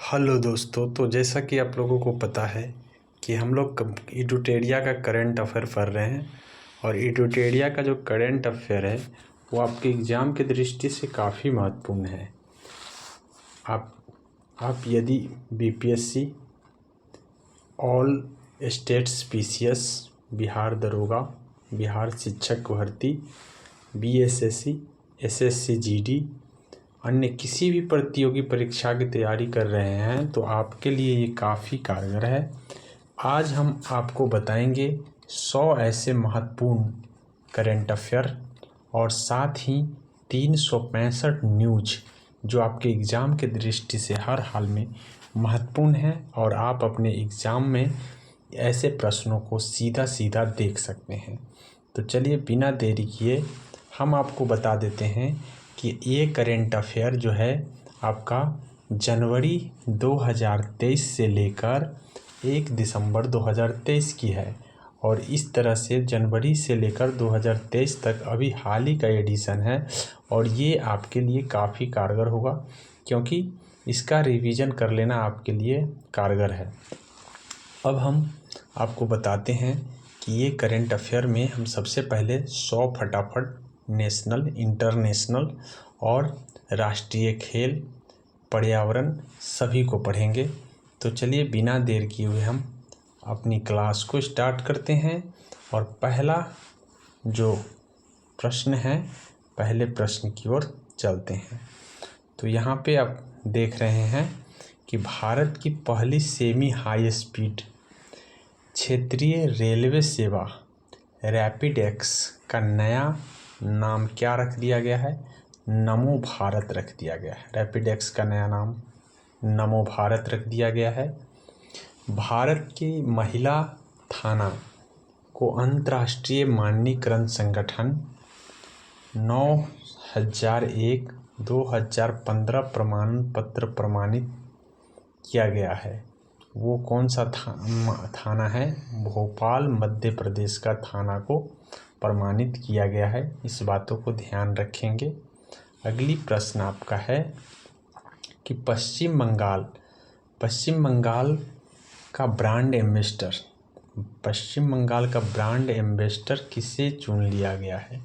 Hello दोस्तों, तो जैसा कि आप लोगों को पता है कि हम लोग इडुटेरिया का करंट अफेयर पढ़ रहे हैं। और इडुटेरिया का जो करंट अफेयर है वो आपके एग्ज़ाम की दृष्टि से काफ़ी महत्वपूर्ण है। आप यदि BPSC, all states PCS, Bihar दरोगा, बिहार शिक्षक भर्ती, बीएसएससी, एसएससी जीडी, अन्य किसी भी प्रतियोगी परीक्षा की तैयारी कर रहे हैं तो आपके लिए ये काफ़ी कारगर है। आज हम आपको बताएंगे 100 ऐसे महत्वपूर्ण करंट अफेयर और साथ ही 365 न्यूज जो आपके एग्ज़ाम के दृष्टि से हर हाल में महत्वपूर्ण है और आप अपने एग्ज़ाम में ऐसे प्रश्नों को सीधा सीधा देख सकते हैं। तो चलिए बिना देरी किए हम आपको बता देते हैं कि ये करंट अफेयर जो है आपका जनवरी 2023 से लेकर 1 दिसंबर 2023 की है। और इस तरह से जनवरी से लेकर 2023 तक अभी हाल ही का एडिशन है और ये आपके लिए काफ़ी कारगर होगा, क्योंकि इसका रिवीजन कर लेना आपके लिए कारगर है। अब हम आपको बताते हैं कि ये करंट अफेयर में हम सबसे पहले 100 फटाफट नेशनल, इंटरनेशनल और राष्ट्रीय खेल, पर्यावरण सभी को पढ़ेंगे। तो चलिए बिना देर किए हुए हम अपनी क्लास को स्टार्ट करते हैं। और पहला जो प्रश्न है, पहले प्रश्न की ओर चलते हैं। तो यहाँ पे आप देख रहे हैं कि भारत की पहली सेमी हाई स्पीड क्षेत्रीय रेलवे सेवा रैपिड एक्स का नया नाम क्या रख दिया गया है? नमो भारत रख दिया गया है। रैपिड एक्स का नया नाम नमो भारत रख दिया गया है। भारत की महिला थाना को अंतर्राष्ट्रीय मानकीकरण संगठन 9001/2015 प्रमाण पत्र प्रमाणित किया गया है। वो कौन सा थाना है? भोपाल मध्य प्रदेश का थाना को प्रमाणित किया गया है। इस बातों को ध्यान रखेंगे। अगली प्रश्न आपका है कि पश्चिम बंगाल का ब्रांड एम्बेसडर किसे चुन लिया गया है?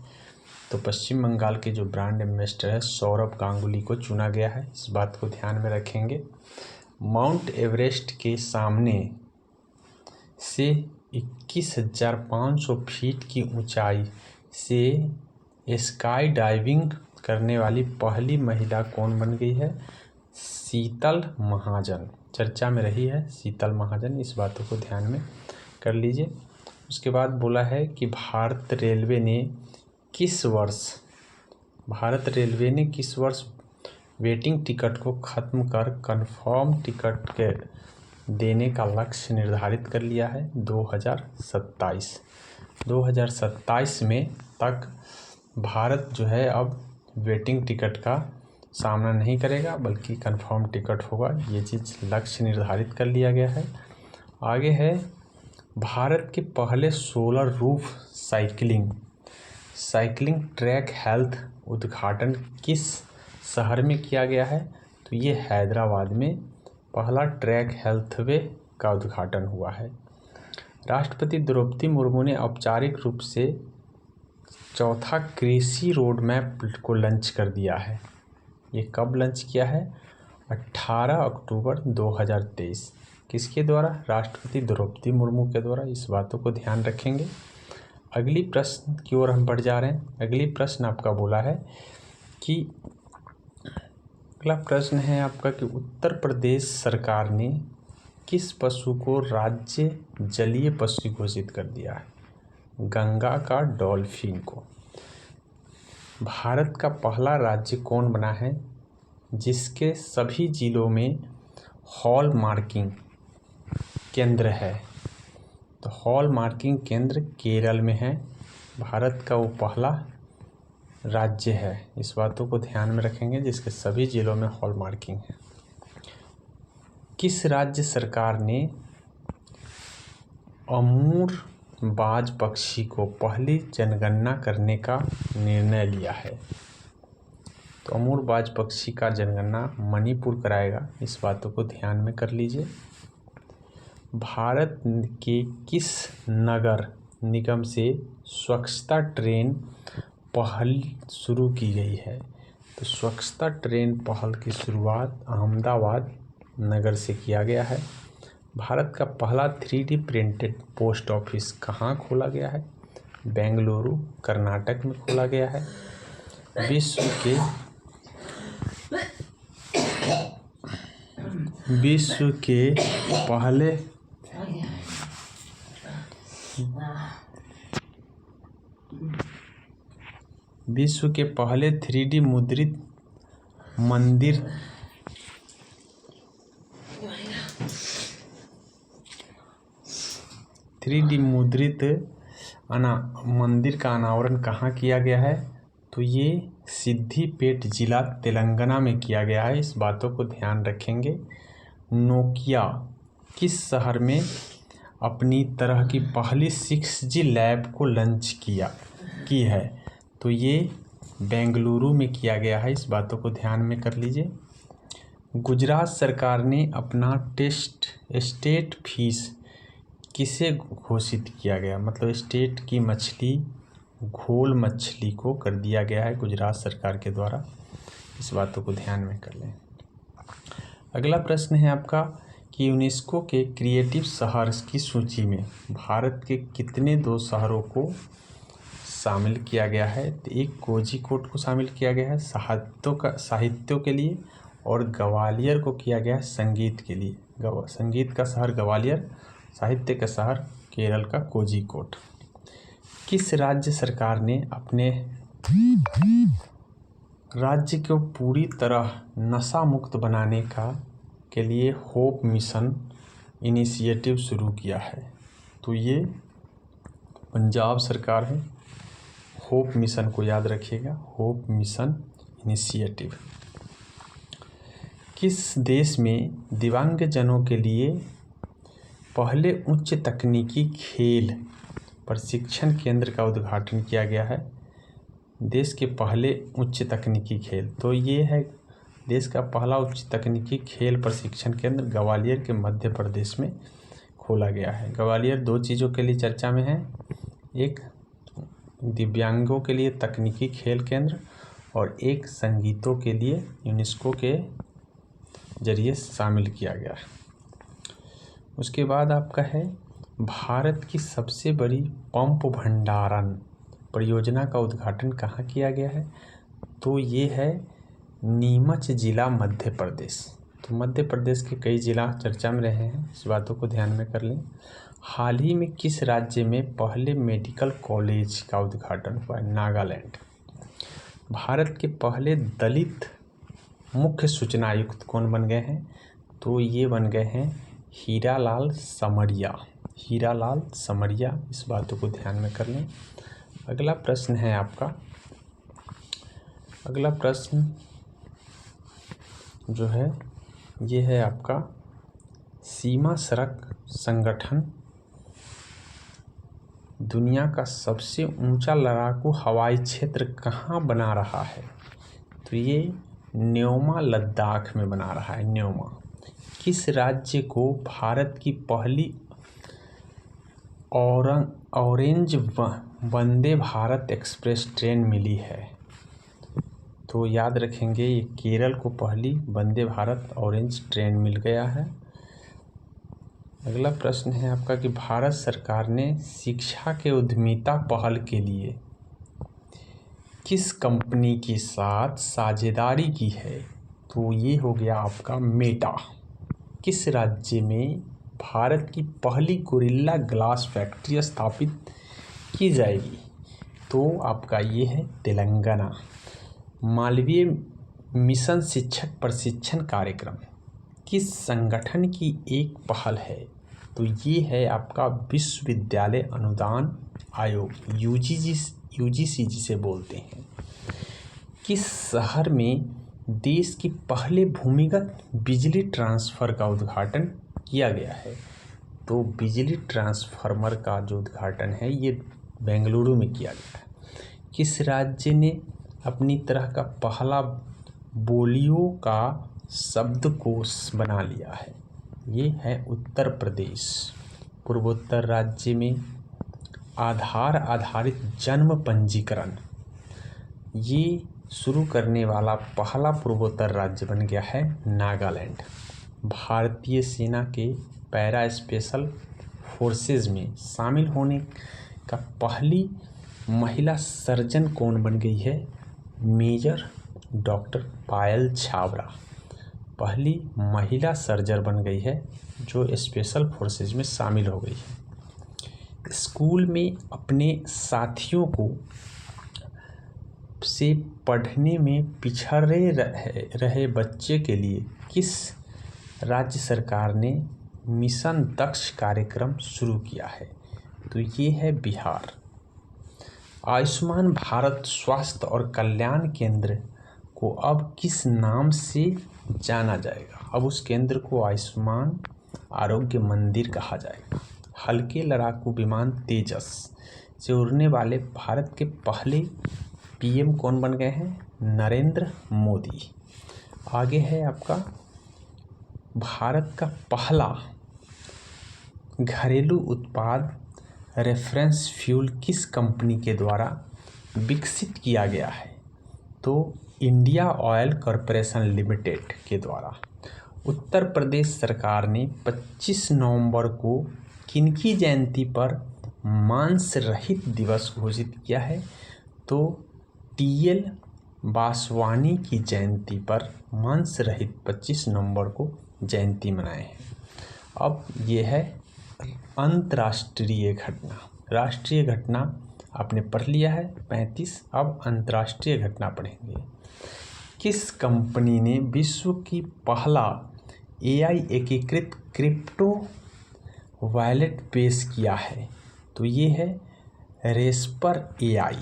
तो पश्चिम बंगाल के जो ब्रांड एम्बेसडर है सौरभ गांगुली को चुना गया है। इस बात को ध्यान में रखेंगे। माउंट एवरेस्ट के सामने से 21,500 फीट की ऊंचाई से स्काई डाइविंग करने वाली पहली महिला कौन बन गई है? शीतल महाजन चर्चा में रही है। शीतल महाजन, इस बातों को ध्यान में कर लीजिए। उसके बाद बोला है कि भारत रेलवे ने किस वर्ष वेटिंग टिकट को खत्म कर कंफर्म टिकट के देने का लक्ष्य निर्धारित कर लिया है? 2027 में तक भारत जो है अब वेटिंग टिकट का सामना नहीं करेगा, बल्कि कंफर्म टिकट होगा। ये चीज़ लक्ष्य निर्धारित कर लिया गया है। आगे है भारत के पहले solar roof cycling track health उद्घाटन किस शहर में किया गया है? तो ये हैदराबाद में पहला ट्रैक हेल्थवे का उद्घाटन हुआ है। राष्ट्रपति द्रौपदी मुर्मू ने औपचारिक रूप से चौथा कृषि रोड मैप को लॉन्च कर दिया है। ये कब लॉन्च किया है? 18 अक्टूबर 2023। किसके द्वारा? राष्ट्रपति द्रौपदी मुर्मू के द्वारा। इस बातों को ध्यान रखेंगे। अगली प्रश्न की ओर हम बढ़ जा रहे हैं। अगली प्रश्न आपका बोला है कि अगला प्रश्न है आपका कि उत्तर प्रदेश सरकार ने किस पशु को राज्य जलीय पशु घोषित कर दिया है? गंगा का डॉल्फिन को। भारत का पहला राज्य कौन बना है जिसके सभी जिलों में हॉल मार्किंग केंद्र है? तो हॉल मार्किंग केंद्र केरल में है। भारत का वो पहला राज्य है। इस बातों को ध्यान में रखेंगे जिसके सभी जिलों में हॉल मार्किंग है। किस राज्य सरकार ने अमूर बाज पक्षी को पहली जनगणना करने का निर्णय लिया है? तो अमूरबाज पक्षी का जनगणना मणिपुर कराएगा, इस बातों को ध्यान में कर लीजिए। भारत के किस नगर निगम से स्वच्छता ट्रेन पहल शुरू की गई है? तो स्वच्छता ट्रेन पहल की शुरुआत अहमदाबाद नगर से किया गया है। भारत का पहला 3D प्रिंटेड पोस्ट ऑफिस कहाँ खोला गया है? बेंगलुरु कर्नाटक में खोला गया है। विश्व के पहले 3D मुद्रित मंदिर मंदिर का अनावरण कहाँ किया गया है? तो ये सिद्दीपेट जिला तेलंगाना में किया गया है, इस बातों को ध्यान रखेंगे। नोकिया किस शहर में अपनी तरह की पहली 6G लैब को लॉन्च की है? तो ये बेंगलुरु में किया गया है, इस बातों को ध्यान में कर लीजिए। गुजरात सरकार ने अपना स्टेट फीस किसे घोषित किया गया? मतलब स्टेट की मछली घोल मछली को कर दिया गया है गुजरात सरकार के द्वारा, इस बातों को ध्यान में कर लें। अगला प्रश्न है आपका कि यूनेस्को के क्रिएटिव शहर की सूची में भारत के कितने 2 शहरों को शामिल किया गया है? तो एक कोझिकोड को शामिल किया गया है साहित्यों के लिए, और ग्वालियर को किया गया है संगीत के लिए। संगीत का शहर ग्वालियर, साहित्य का शहर केरल का कोझिकोड। किस राज्य सरकार ने अपने राज्य को पूरी तरह नशा मुक्त बनाने के लिए होप मिशन इनिशिएटिव शुरू किया है? तो ये पंजाब सरकार है। होप मिशन को याद रखिएगा, होप मिशन इनिशिएटिव। किस देश में दिव्यांगजनों के लिए पहले उच्च तकनीकी खेल प्रशिक्षण केंद्र का उद्घाटन किया गया है? देश के पहले उच्च तकनीकी खेल, तो ये है देश का पहला उच्च तकनीकी खेल प्रशिक्षण केंद्र ग्वालियर के मध्य प्रदेश में खोला गया है। ग्वालियर 2 चीज़ों के लिए चर्चा में है, एक दिव्यांगों के लिए तकनीकी खेल केंद्र और एक संगीतों के लिए यूनेस्को के जरिए शामिल किया गया है। उसके बाद आपका है भारत की सबसे बड़ी पंप भंडारण परियोजना का उद्घाटन कहाँ किया गया है? तो ये है नीमच जिला मध्य प्रदेश। तो मध्य प्रदेश के कई जिला चर्चा में रहे हैं, इस बातों को ध्यान में कर लें। हाल ही में किस राज्य में पहले मेडिकल कॉलेज का उद्घाटन हुआ है? नागालैंड। भारत के पहले दलित मुख्य सूचना आयुक्त कौन बन गए हैं? तो ये बन गए हैं हीरालाल समरिया, इस बातों को ध्यान में कर लें। अगला प्रश्न है आपका, अगला प्रश्न जो है ये है आपका सीमा सड़क संगठन दुनिया का सबसे ऊंचा लड़ाकू हवाई क्षेत्र कहाँ बना रहा है? तो ये न्योमा लद्दाख में बना रहा है। न्योमा किस राज्य को भारत की पहली orange Vande Bharat express train मिली है? तो याद रखेंगे ये केरल को पहली वंदे भारत ऑरेंज ट्रेन मिल गया है। अगला प्रश्न है आपका कि भारत सरकार ने शिक्षा के उद्यमिता पहल के लिए किस कंपनी के साथ साझेदारी की है? तो ये हो गया आपका मेटा। किस राज्य में भारत की पहली गोरिल्ला ग्लास फैक्ट्री स्थापित की जाएगी? तो आपका ये है तेलंगाना। मालवीय मिशन शिक्षक प्रशिक्षण कार्यक्रम किस संगठन की एक पहल है? तो ये है आपका विश्वविद्यालय अनुदान आयोग, यूजीसी जिसे बोलते हैं। किस शहर में देश की पहले भूमिगत बिजली ट्रांसफर का उद्घाटन किया गया है? तो बिजली ट्रांसफार्मर का जो उद्घाटन है ये बेंगलुरु में किया गया है। किस राज्य ने अपनी तरह का पहला बोलियों का शब्दकोश बना लिया है? ये है उत्तर प्रदेश। पूर्वोत्तर राज्य में आधार आधारित जन्म पंजीकरण ये शुरू करने वाला पहला पूर्वोत्तर राज्य बन गया है नागालैंड। भारतीय सेना के पैरा स्पेशल फोर्सेस में शामिल होने का पहली महिला सर्जन कौन बन गई है? मेजर डॉक्टर पायल छाबड़ा पहली महिला सर्जन बन गई है जो स्पेशल फोर्सेस में शामिल हो गई है। स्कूल में अपने साथियों को से पढ़ने में पिछड़े रहे बच्चे के लिए किस राज्य सरकार ने मिशन दक्ष कार्यक्रम शुरू किया है? तो ये है बिहार। आयुष्मान भारत स्वास्थ्य और कल्याण केंद्र को अब किस नाम से जाना जाएगा? अब उस केंद्र को आयुष्मान आरोग्य मंदिर कहा जाएगा। हल्के लड़ाकू विमान तेजस से उड़ने वाले भारत के पहले पीएम कौन बन गए हैं? नरेंद्र मोदी। आगे है आपका भारत का पहला घरेलू उत्पाद रेफरेंस फ्यूल किस कंपनी के द्वारा विकसित किया गया है? तो इंडिया ऑयल कॉरपोरेशन लिमिटेड के द्वारा। उत्तर प्रदेश सरकार ने 25 नवंबर को किनकी जयंती पर मांस रहित दिवस घोषित किया है? तो टीएल वासवानी की जयंती पर मांस रहित 25 नवंबर को जयंती मनाए हैं। अब ये है अंतर्राष्ट्रीय घटना। राष्ट्रीय घटना आपने पढ़ लिया है 35। अब अंतर्राष्ट्रीय घटना पढ़ेंगे। किस कंपनी ने विश्व की पहला एआई एकीकृत क्रिप्टो वॉलेट पेश किया है? तो ये है रेस्पर एआई।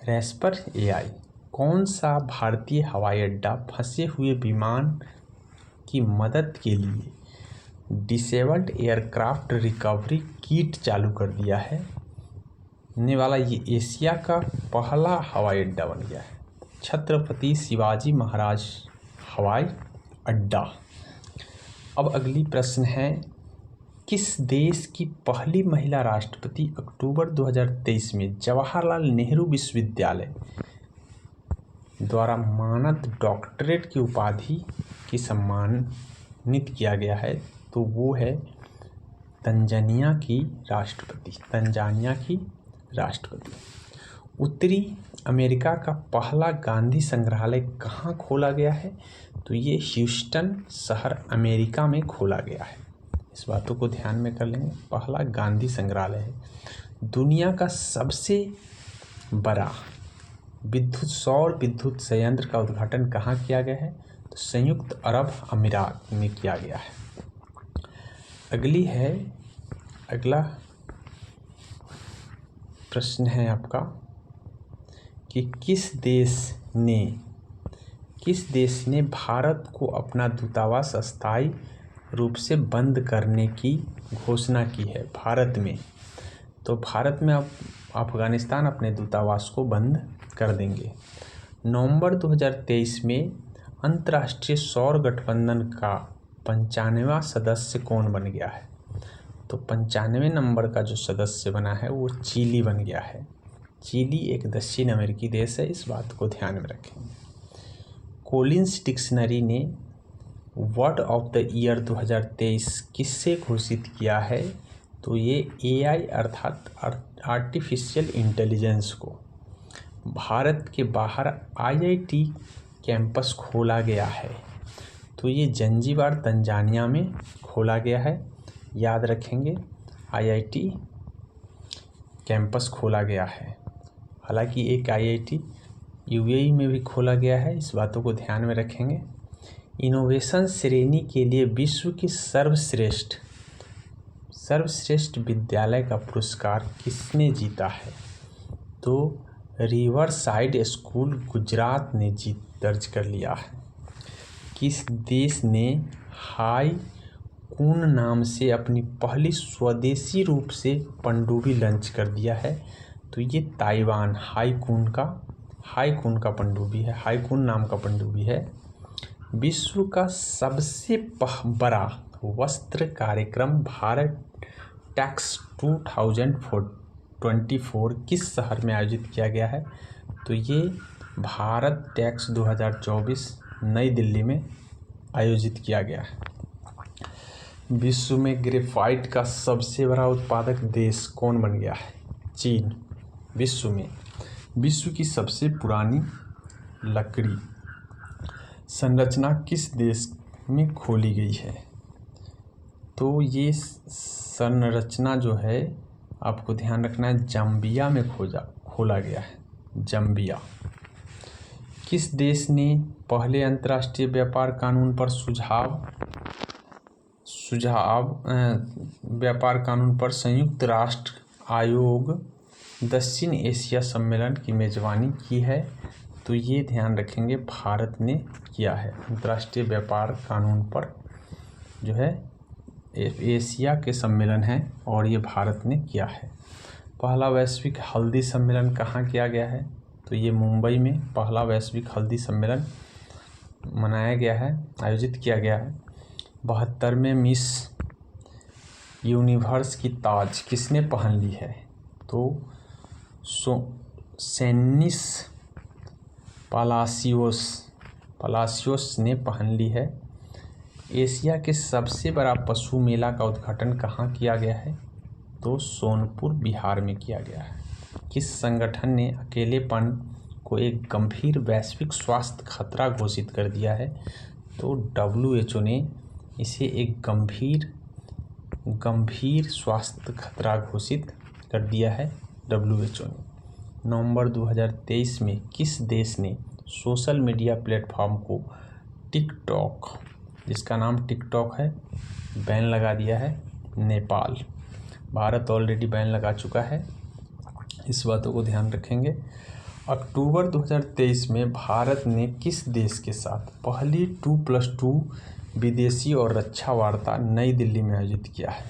रेस्पर एआई। कौन सा भारतीय हवाई अड्डा फंसे हुए विमान की मदद के लिए डिसेबल्ड एयरक्राफ्ट रिकवरी किट चालू कर दिया है? ने वाला ये एशिया का पहला हवाई अड्डा बन गया है। छत्रपति शिवाजी महाराज हवाई अड्डा। अब अगली प्रश्न है, किस देश की पहली महिला राष्ट्रपति अक्टूबर 2023 में जवाहरलाल नेहरू विश्वविद्यालय द्वारा मानद डॉक्टरेट की उपाधि की सम्मानित किया गया है? तो वो है तंजानिया की राष्ट्रपति। उत्तरी अमेरिका का पहला गांधी संग्रहालय कहाँ खोला गया है? तो ये ह्यूस्टन शहर अमेरिका में खोला गया है। इस बातों को ध्यान में कर लेंगे। पहला गांधी संग्रहालय है। दुनिया का सबसे बड़ा सौर विद्युत संयंत्र का उद्घाटन कहाँ किया गया है? तो संयुक्त अरब अमीरात में किया गया है। अगला प्रश्न है आपका कि किस देश ने भारत को अपना दूतावास अस्थायी रूप से बंद करने की घोषणा की है? भारत में। तो भारत में अब अफगानिस्तान अपने दूतावास को बंद कर देंगे। नवंबर 2023 में अंतर्राष्ट्रीय सौर गठबंधन का 95वां सदस्य कौन बन गया है? तो 95वें नंबर का जो सदस्य बना है वो चिली बन गया है। चिली एक दक्षिण अमेरिकी देश है। इस बात को ध्यान में रखें। कोलिंस डिक्शनरी ने वर्ड ऑफ द ईयर 2023 किससे घोषित किया है? तो ये एआई अर्थात आर्टिफिशियल इंटेलिजेंस को। भारत के बाहर आईआईटी कैंपस खोला गया है? तो ये जंजीबार तंजानिया में खोला गया है। याद रखेंगे, आईआईटी कैंपस खोला गया है। हालांकि एक आईआईटी यूएई में भी खोला गया है। इस बातों को ध्यान में रखेंगे। इनोवेशन श्रेणी के लिए विश्व की सर्वश्रेष्ठ विद्यालय का पुरस्कार किसने जीता है? तो रिवर साइड स्कूल गुजरात ने जीत दर्ज कर लिया है। किस देश ने हाई कून नाम से अपनी पहली स्वदेशी रूप से पनडुब्बी लॉन्च कर दिया है? तो ये ताइवान हाई कून का हाईकुन का पनडुब्बी है, हाईकुन नाम का पनडुब्बी है। विश्व का सबसे बड़ा वस्त्र कार्यक्रम भारत टेक्स 2024 किस शहर में आयोजित किया गया है? तो ये भारत टेक्स 2024 नई दिल्ली में आयोजित किया गया है। विश्व में ग्रेफाइट का सबसे बड़ा उत्पादक देश कौन बन गया है? चीन। विश्व की सबसे पुरानी लकड़ी संरचना किस देश में खोली गई है? तो ये संरचना जो है आपको ध्यान रखना है, जाम्बिया में खोला गया है, जाम्बिया। किस देश ने पहले अंतर्राष्ट्रीय व्यापार कानून पर व्यापार कानून पर संयुक्त राष्ट्र आयोग दक्षिण एशिया सम्मेलन की मेजबानी की है? तो ये ध्यान रखेंगे, भारत ने किया है। अंतर्राष्ट्रीय व्यापार कानून पर जो है एशिया के सम्मेलन है और ये भारत ने किया है। पहला वैश्विक हल्दी सम्मेलन कहाँ किया गया है? तो ये मुंबई में पहला वैश्विक हल्दी सम्मेलन मनाया गया है, आयोजित किया गया है। 72वें मिस यूनिवर्स की ताज किसने पहन ली है? तो सेनिस पलासियोस ने पहन ली है। एशिया के सबसे बड़ा पशु मेला का उद्घाटन कहाँ किया गया है? तो सोनपुर, बिहार में किया गया है। किस संगठन ने अकेलेपन को एक गंभीर वैश्विक स्वास्थ्य खतरा घोषित कर दिया है? तो WHO ने इसे एक गंभीर स्वास्थ्य खतरा घोषित कर दिया है, WHO ने। नवंबर 2023 में किस देश ने सोशल मीडिया प्लेटफॉर्म को टिकटॉक, जिसका नाम टिकटॉक है, बैन लगा दिया है? नेपाल। भारत ऑलरेडी बैन लगा चुका है, इस बातों को ध्यान रखेंगे। अक्टूबर 2023 में भारत ने किस देश के साथ पहली 2+2 विदेशी और रक्षा वार्ता नई दिल्ली में आयोजित किया है?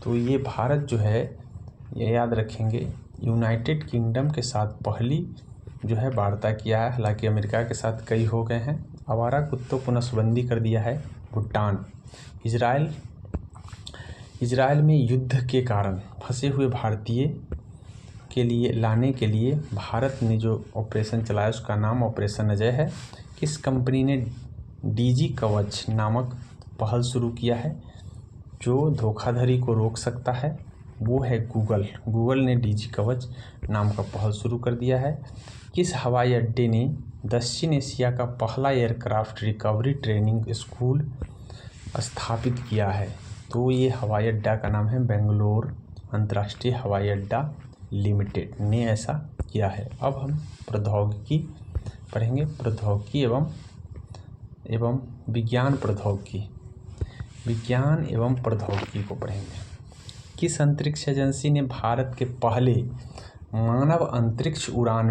तो ये भारत जो है, ये याद रखेंगे, यूनाइटेड किंगडम के साथ पहली जो है वार्ता किया है। हालांकि अमेरिका के साथ कई हो गए हैं। आवारा कुत्तों को नसबंदी कर दिया है भूटान। इजराइल में युद्ध के कारण फंसे हुए भारतीय के लिए लाने के लिए भारत ने जो ऑपरेशन चलाया उसका नाम ऑपरेशन अजय है। किस कंपनी ने डीजी कवच नामक पहल शुरू किया है जो धोखाधड़ी को रोक सकता है? वो है गूगल ने डीजी कवच नाम का पहल शुरू कर दिया है। किस हवाई अड्डे ने दक्षिण एशिया का पहला एयरक्राफ्ट रिकवरी ट्रेनिंग स्कूल स्थापित किया है? तो ये हवाई अड्डा का नाम है बेंगलोर अंतर्राष्ट्रीय हवाई अड्डा लिमिटेड ने ऐसा किया है। अब हम प्रौद्योगिकी पढ़ेंगे, प्रौद्योगिकी एवं विज्ञान प्रौद्योगिकी को पढ़ेंगे। किस अंतरिक्ष एजेंसी ने भारत के पहले मानव अंतरिक्ष उड़ान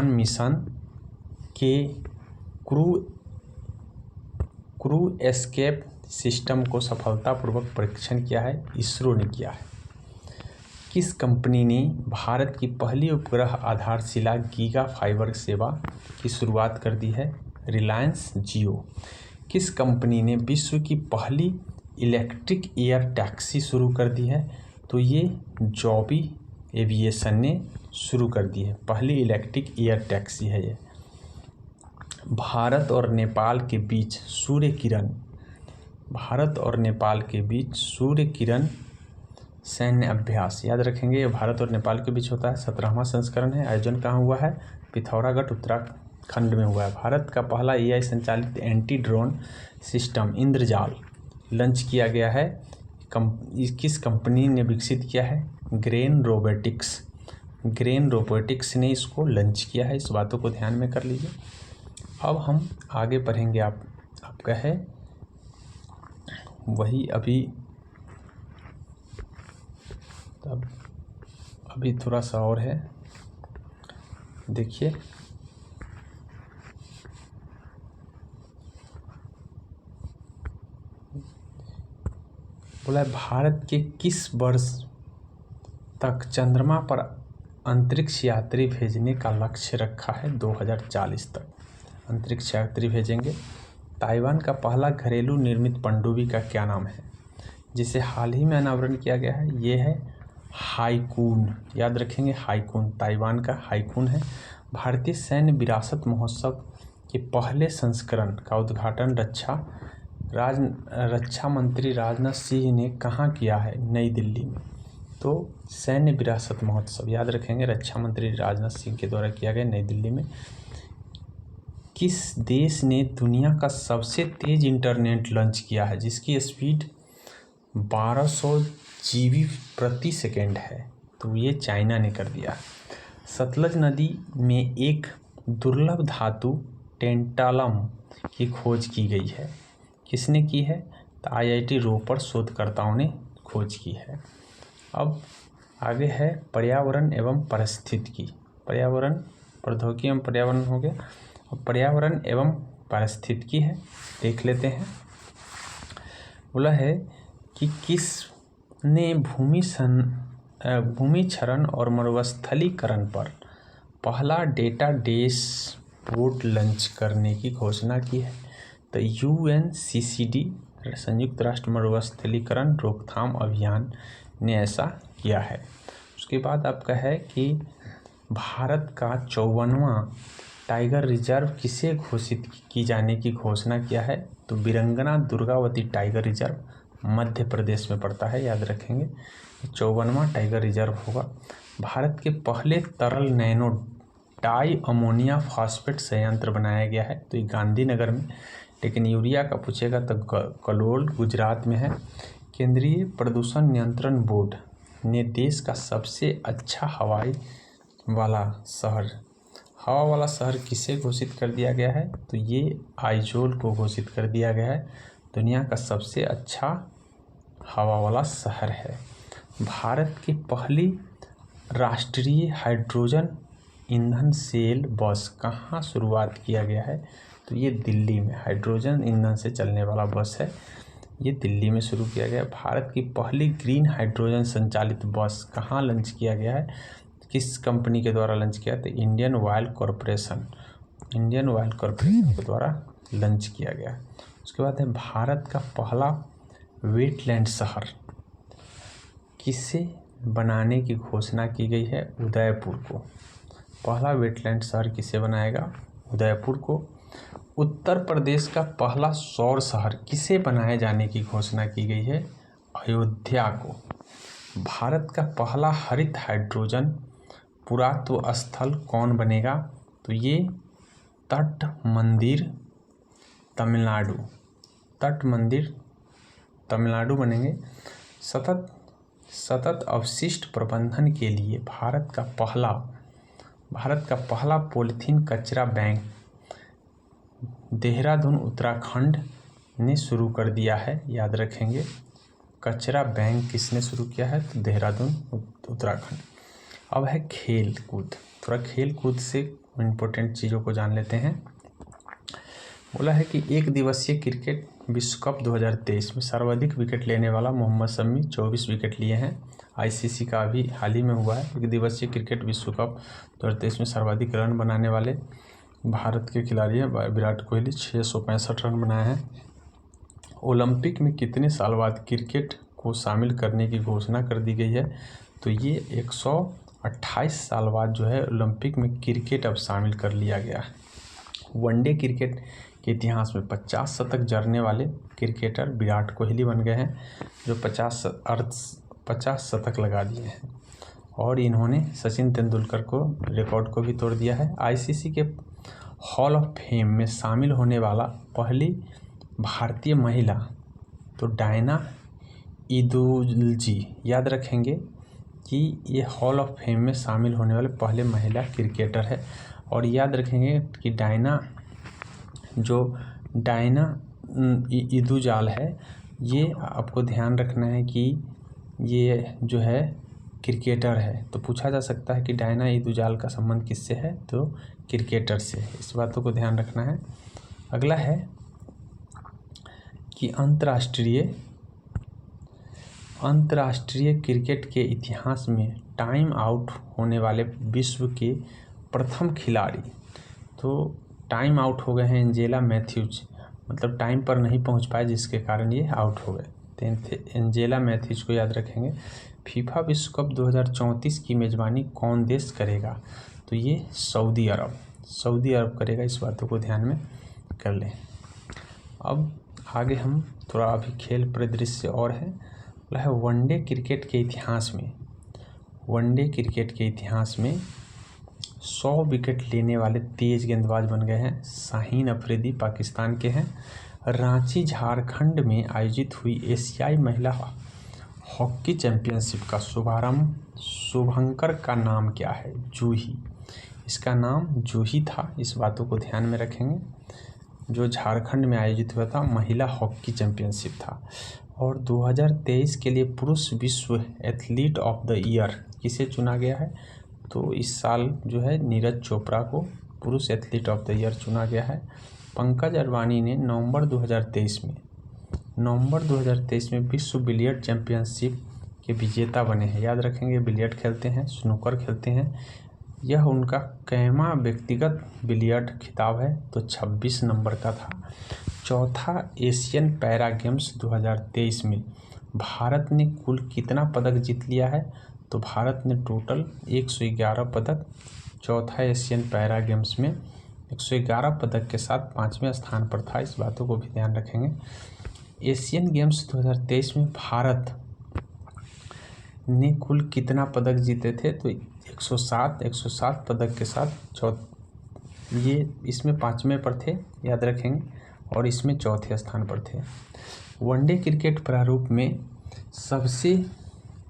मिशन के क्रू एस्केप सिस्टम को सफलतापूर्वक परीक्षण किया है? इसरो ने किया है। किस कंपनी ने भारत की पहली उपग्रह आधारशिला गीगा फाइबर सेवा की शुरुआत कर दी है? रिलायंस जियो। किस कंपनी ने विश्व की पहली इलेक्ट्रिक एयर टैक्सी शुरू कर दी है? तो ये जॉबी एविएशन ने शुरू कर दी है, पहली इलेक्ट्रिक एयर टैक्सी है ये। भारत और नेपाल के बीच सूर्य किरण सैन्य अभ्यास, याद रखेंगे, ये भारत और नेपाल के बीच होता है। 17वां संस्करण है। आयोजन कहाँ हुआ है? पिथौरागढ़ उत्तराखंड में हुआ है। भारत का पहला AI संचालित एंटी ड्रोन सिस्टम इंद्रजाल लॉन्च किया गया है। किस कंपनी ने विकसित किया है? ग्रेन रोबोटिक्स ने इसको लॉन्च किया है। इस बातों को ध्यान में कर लीजिए। अब हम आगे पढ़ेंगे। आपका है वही अभी थोड़ा सा और है, देखिए। बोला भारत के किस वर्ष तक चंद्रमा पर अंतरिक्ष यात्री भेजने का लक्ष्य रखा है 2040 तक अंतरिक्ष यात्री भेजेंगे। ताइवान का पहला घरेलू निर्मित पनडुब्बी का क्या नाम है, जिसे हाल ही में अनावरण किया गया है? ये है हाईकून, याद रखेंगे हाईकून, ताइवान का हाईकून है। भारतीय सैन्य विरासत महोत्सव के पहले संस्करण का उद्घाटन रक्षा मंत्री राजनाथ सिंह ने कहाँ किया है? नई दिल्ली में। तो सैन्य विरासत महोत्सव याद रखेंगे रक्षा मंत्री राजनाथ सिंह के द्वारा किया गया नई दिल्ली में। किस देश ने दुनिया का सबसे तेज इंटरनेट लॉन्च किया है, जिसकी स्पीड 1200 GB प्रति सेकेंड है? तो ये चाइना ने कर दिया। सतलज नदी में एक दुर्लभ धातु टेंटालम की खोज की गई है, किसने की है? तो IIT रोपड़ शोधकर्ताओं ने खोज की है। अब आगे है पर्यावरण एवं पारिस्थितिकी। पर्यावरण, प्रौद्योगिकी एवं पर्यावरण हो गया, और पर्यावरण एवं पारिस्थितिकी है, देख लेते हैं। बोला है कि किसने भूमि क्षरण और मरुस्थलीकरण पर पहला डेटा डैशबोर्ड लॉन्च करने की घोषणा की है? तो UNCCD, संयुक्त राष्ट्र मरुस्थलीकरण रोकथाम अभियान ने ऐसा किया है। उसके बाद आपका है कि भारत का 54वां टाइगर रिजर्व किसे घोषित की जाने की घोषणा किया है? तो वीरंगना दुर्गावती टाइगर रिजर्व मध्य प्रदेश में पड़ता है, याद रखेंगे। 54वां टाइगर रिजर्व होगा। भारत के पहले तरल नैनो डाई अमोनिया फॉस्फेट संयंत्र बनाया गया है, तो ये गांधीनगर में। लेकिन यूरिया का पूछेगा तो कलोल गुजरात में है। केंद्रीय प्रदूषण नियंत्रण बोर्ड ने देश का सबसे अच्छा हवा वाला शहर किसे घोषित कर दिया गया है? तो ये आइजोल को घोषित कर दिया गया है, दुनिया का सबसे अच्छा हवा वाला शहर है। भारत की पहली राष्ट्रीय हाइड्रोजन ईंधन सेल बस कहाँ शुरुआत किया गया है? तो ये दिल्ली में, हाइड्रोजन ईंधन से चलने वाला बस है, ये दिल्ली में शुरू किया गया। भारत की पहली ग्रीन हाइड्रोजन संचालित बस कहाँ लॉन्च किया गया है? किस कंपनी के द्वारा लॉन्च किया? तो इंडियन ऑयल कॉरपोरेशन के द्वारा लॉन्च किया गया। उसके बाद है भारत का पहला वेटलैंड शहर किसे बनाने की घोषणा की गई है? उदयपुर को। पहला वेटलैंड शहर किसे बनाएगा? उदयपुर को। उत्तर प्रदेश का पहला सौर शहर किसे बनाए जाने की घोषणा की गई है? अयोध्या को। भारत का पहला हरित हाइड्रोजन पुरातत्व स्थल कौन बनेगा? तो ये तट मंदिर तमिलनाडु बनेंगे। सतत अवशिष्ट प्रबंधन के लिए भारत का पहला पॉलीथीन कचरा बैंक देहरादून उत्तराखंड ने शुरू कर दिया है, याद रखेंगे। कचरा बैंक किसने शुरू किया है? तो देहरादून उत्तराखंड। अब है खेल कूद, थोड़ा खेल कूद से इम्पोर्टेंट चीज़ों को जान लेते हैं। बोला है कि एक दिवसीय क्रिकेट विश्व कप 2023 में सर्वाधिक विकेट लेने वाला मोहम्मद शमी 24 विकेट लिए हैं। ICC का अभी हाल ही में हुआ है। एक दिवसीय क्रिकेट विश्व कप 2023 में सर्वाधिक रन बनाने वाले भारत के खिलाड़ी हैं विराट कोहली, 665 रन बनाए हैं। ओलंपिक में कितने साल बाद क्रिकेट को शामिल करने की घोषणा कर दी गई है? तो ये 128 साल बाद जो है ओलंपिक में क्रिकेट अब शामिल कर लिया गया है। वनडे क्रिकेट के इतिहास में 50 शतक जड़ने वाले क्रिकेटर विराट कोहली बन गए हैं, जो 50 शतक लगा दिए हैं। और इन्होंने सचिन तेंदुलकर को रिकॉर्ड को भी तोड़ दिया है। ICC के हॉल ऑफ फेम में शामिल होने वाला पहली भारतीय महिला तो डायना इदुल्जी, याद रखेंगे कि ये हॉल ऑफ फेम में शामिल होने वाले पहले महिला क्रिकेटर है। और याद रखेंगे कि डायना इदुजाल है, ये आपको ध्यान रखना है कि ये जो है क्रिकेटर है। तो पूछा जा सकता है कि डायना इदुजाल का संबंध किससे है? तो क्रिकेटर से है, इस बातों को ध्यान रखना है। अगला है कि अंतर्राष्ट्रीय अंतर्राष्ट्रीय क्रिकेट के इतिहास में टाइम आउट होने वाले विश्व के प्रथम खिलाड़ी, तो टाइम आउट हो गए हैं एंजेला मैथ्यूज, मतलब टाइम पर नहीं पहुंच पाए जिसके कारण ये आउट हो गए। तो एंजेला मैथ्यूज को याद रखेंगे। फीफा विश्व कप 2034 की मेज़बानी कौन देश करेगा, तो ये सऊदी अरब करेगा। इस बातों को ध्यान में कर लें। अब आगे हम थोड़ा अभी खेल परिदृश्य और है, वह है वनडे क्रिकेट के इतिहास में 100 विकेट लेने वाले तेज गेंदबाज बन गए हैं। शाहीन अफरीदी पाकिस्तान के हैं। रांची झारखंड में आयोजित हुई एशियाई महिला हॉकी चैंपियनशिप का शुभारंभकर का नाम क्या है, जूही। इसका नाम जूही था। इस बातों को ध्यान में रखेंगे। जो झारखंड में आयोजित हुआ था महिला हॉकी चैंपियनशिप था। और 2023 के लिए पुरुष विश्व एथलीट ऑफ द ईयर किसे चुना गया है, तो इस साल जो है नीरज चोपड़ा को पुरुष एथलीट ऑफ द ईयर चुना गया है। पंकज अडवाणी ने नवंबर 2023 में विश्व बिलियर्ड चैंपियनशिप के विजेता बने हैं। याद रखेंगे, बिलियर्ड खेलते हैं, स्नूकर खेलते हैं। यह उनका कैमा व्यक्तिगत बिलियर्ड खिताब है, तो 26 नंबर का था। चौथा एशियन पैरा गेम्स 2023 में भारत ने कुल कितना पदक जीत लिया है, तो भारत ने टोटल 111 पदक चौथा एशियन पैरा गेम्स में 111 पदक के साथ 5वें स्थान पर था। इस बातों को भी ध्यान रखेंगे। एशियन गेम्स 2023 में भारत ने कुल कितना पदक जीते थे, तो 107 पदक के साथ ये इसमें 5वें पर थे, याद रखेंगे, और इसमें चौथे स्थान पर थे। वनडे क्रिकेट प्रारूप में सबसे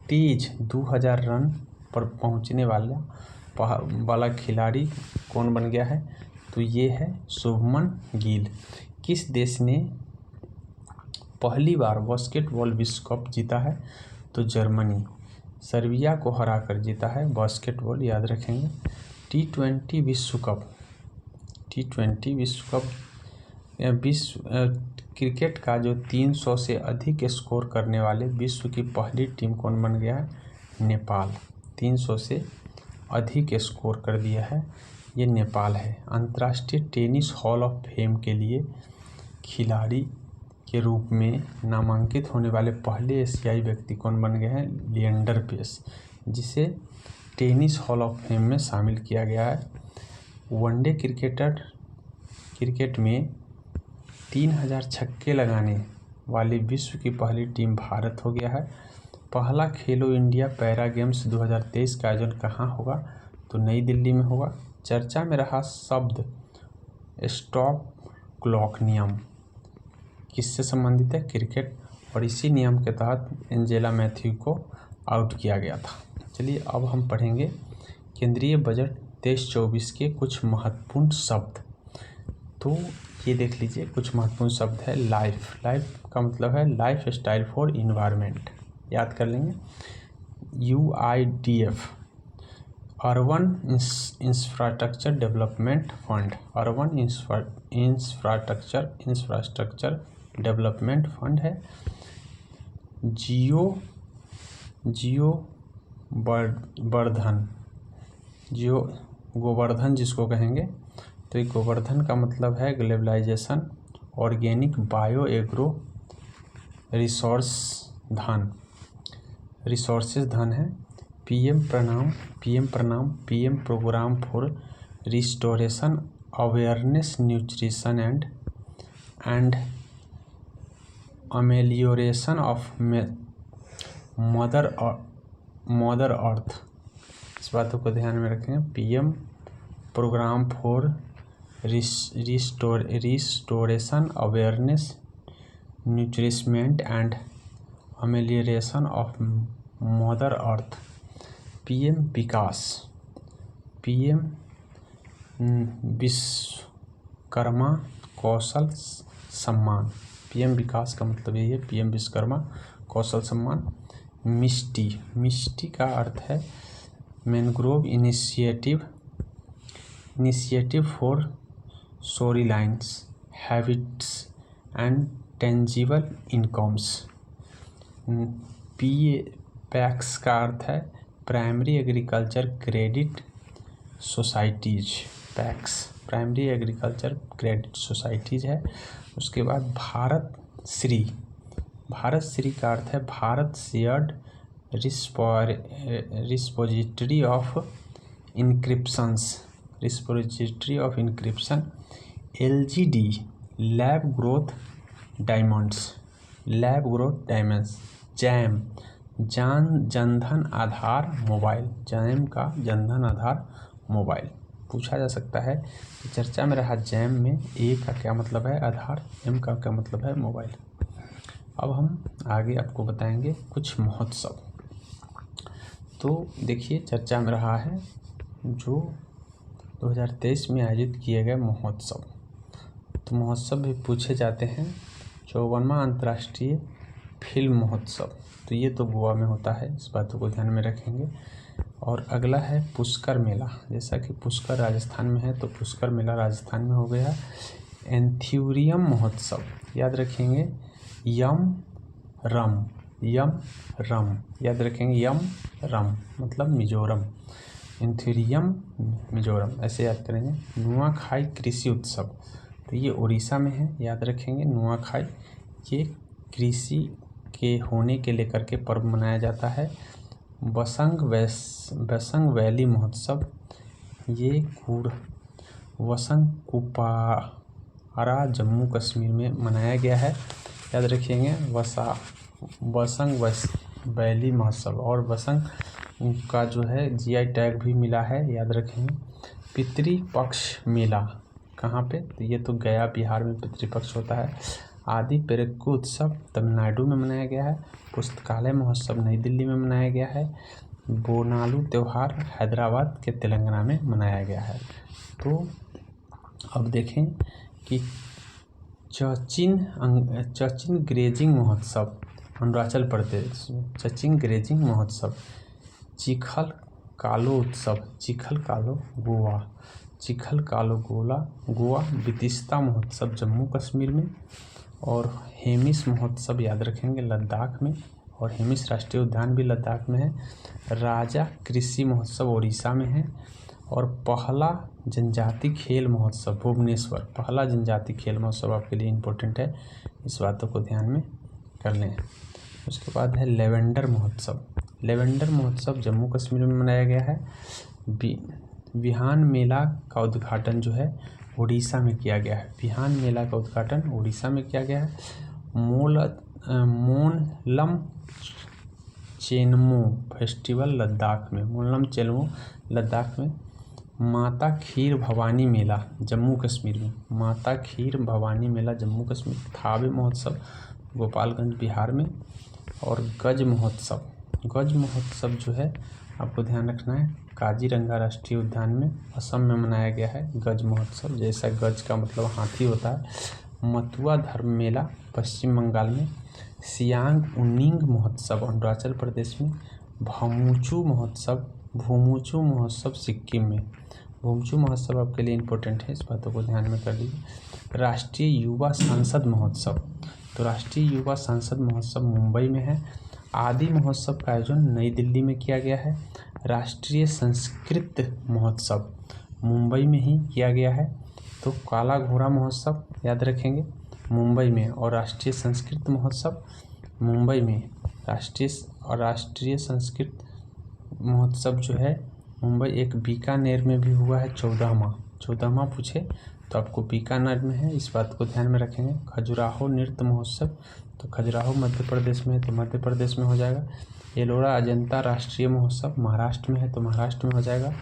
तेज 2000 रन पर पहुंचने वाला खिलाड़ी कौन बन गया है, तो ये है शुभमन गिल। किस देश ने पहली बार बास्केटबॉल विश्व कप जीता है, तो जर्मनी। सर्बिया को हराकर जीता है बास्केटबॉल, याद रखेंगे। T20 विश्व क्रिकेट का जो 300 से अधिक स्कोर करने वाले विश्व की पहली टीम कौन बन गया है, नेपाल। 300 से अधिक स्कोर कर दिया है, ये नेपाल है। अंतर्राष्ट्रीय टेनिस हॉल ऑफ फेम के लिए खिलाड़ी के रूप में नामांकित होने वाले पहले एशियाई व्यक्ति कौन बन गए हैं, लिएंडर पेस, जिसे टेनिस हॉल ऑफ फेम में शामिल किया गया है। वनडे क्रिकेट में 3000 छक्के लगाने वाली विश्व की पहली टीम भारत हो गया है। पहला खेलो इंडिया पैरा गेम्स 2023 का आयोजन कहाँ होगा, तो नई दिल्ली में होगा। चर्चा में रहा शब्द स्टॉप क्लॉक नियम किससे संबंधित है, क्रिकेट, और इसी नियम के तहत एंजेला मैथ्यू को आउट किया गया था। चलिए अब हम पढ़ेंगे केंद्रीय बजट 23-24 के कुछ महत्वपूर्ण शब्द। तो ये देख लीजिए, कुछ महत्वपूर्ण शब्द है। लाइफ का मतलब है लाइफ स्टाइल फॉर इन्वायरमेंट, याद कर लेंगे। UIDF urban infrastructure development fund, urban infrastructure development fund है। जियो गोवर्धन जिसको कहेंगे, तो ये गोवर्धन का मतलब है globalisation, organic, bio agro resources धन है। PM programme for restoration awareness nutrition and amelioration of mother earth. इस बातों को ध्यान में रखें। PM programme for restoration awareness nourishment and amelioration of mother earth. PM Vishwakarma Kaushal Samman. PM विकास का मतलब यही है, पीएम विश्वकर्मा कौशल सम्मान। मिस्टी का अर्थ है mangrove initiative for shorelines habits and tangible incomes. PACS का अर्थ है primary agriculture credit societies. PACS primary agriculture credit societies है। उसके बाद भारत श्री का अर्थ है Bharat shared repository of encryption. LGD lab growth diamonds. JAM Jan Dhan Aadhaar mobile. JAM का जनधन आधार मोबाइल पूछा जा सकता है। चर्चा में रहा जैम में ए का क्या मतलब है आधार, एम का क्या मतलब है मोबाइल। अब हम आगे आपको बताएंगे कुछ महोत्सव। तो देखिए चर्चा में रहा है जो 2023 में आयोजित किए गए महोत्सव। तो महोत्सव भी पूछे जाते हैं। 54वां अंतर्राष्ट्रीय फिल्म महोत्सव, तो ये तो गोवा में होता है, इस बातों को ध्यान में रखेंगे। और अगला है पुष्कर मेला। जैसा कि पुष्कर राजस्थान में है तो पुष्कर मेला राजस्थान में हो गया। एंथ्यूरियम महोत्सव याद रखेंगे। यम रम याद रखेंगे। यम रम मतलब मिजोरम। एंथ्यूरियम मिजोरम ऐसे याद करेंगे। नुआखाई कृषि उत्सव, तो ये उड़ीसा में है, याद रखेंगे। नुआखाई ये कृषि के होने के लेकर के पर्व मनाया जाता है। बसंग वैली महोत्सव, ये वसंग कुपारा जम्मू कश्मीर में मनाया गया है, याद रखेंगे। बसंग वैली महोत्सव और बसंग का जो है GI टैग भी मिला है, याद रखेंगे। पितृपक्ष मेला कहाँ पे, तो ये तो गया बिहार में पितृपक्ष होता है। आदि पेरेकू उत्सव तमिलनाडु में मनाया गया है। पुस्तकालय महोत्सव नई दिल्ली में मनाया गया है। बोनालू त्यौहार हैदराबाद के तेलंगाना में मनाया गया है। तो अब देखें कि चचिन ग्रेजिंग महोत्सव अरुणाचल प्रदेश में। चचिन ग्रेजिंग महोत्सव। चिखल कालो उत्सव गोवा। बितिस्ता महोत्सव जम्मू कश्मीर में। और हेमिस महोत्सव याद रखेंगे लद्दाख में, और हेमिस राष्ट्रीय उद्यान भी लद्दाख में है। राजा कृषि महोत्सव उड़ीसा में है। और पहला जनजाति खेल महोत्सव भुवनेश्वर। पहला जनजाति खेल महोत्सव आपके लिए इम्पोर्टेंट है, इस बातों को ध्यान में कर लें। उसके बाद है लेवेंडर महोत्सव जम्मू कश्मीर में मनाया गया है। बिहान मेला का उद्घाटन जो है उड़ीसा में किया गया है। बिहान मेला का उद्घाटन उड़ीसा में किया गया है। मोनलम चेनमो फेस्टिवल लद्दाख में। माता खीर भवानी मेला जम्मू कश्मीर में। थावे महोत्सव गोपालगंज बिहार में। और गज महोत्सव जो है आपको ध्यान रखना है काजीरंगा राष्ट्रीय उद्यान में असम में मनाया गया है। गज महोत्सव, जैसा गज का मतलब हाथी होता है। मथुआ धर्म मेला पश्चिम बंगाल में। सियांग उनिंग महोत्सव अरुणाचल प्रदेश में। भूमूचू महोत्सव सिक्किम में। भूमूचू महोत्सव आपके लिए इम्पोर्टेंट है, इस बातों को ध्यान में कर लीजिए। राष्ट्रीय युवा संसद महोत्सव, तो राष्ट्रीय युवा संसद महोत्सव मुंबई में है। आदि महोत्सव का आयोजन नई दिल्ली में किया गया है। राष्ट्रीय संस्कृत महोत्सव मुंबई में ही किया गया है। तो काला घोड़ा महोत्सव याद रखेंगे मुंबई में, और राष्ट्रीय संस्कृत महोत्सव मुंबई में। राष्ट्रीय संस्कृत महोत्सव जो है मुंबई, एक बीकानेर में भी हुआ है। 14वां पूछे तो आपको बीकानेर में है, इस बात को ध्यान में रखेंगे। खजुराहो नृत्य महोत्सव, तो खजुराहो मध्य प्रदेश में है तो मध्य प्रदेश में हो जाएगा। एलोरा अजंता राष्ट्रीय महोत्सव महाराष्ट्र में है तो महाराष्ट्र में हो जाएगा।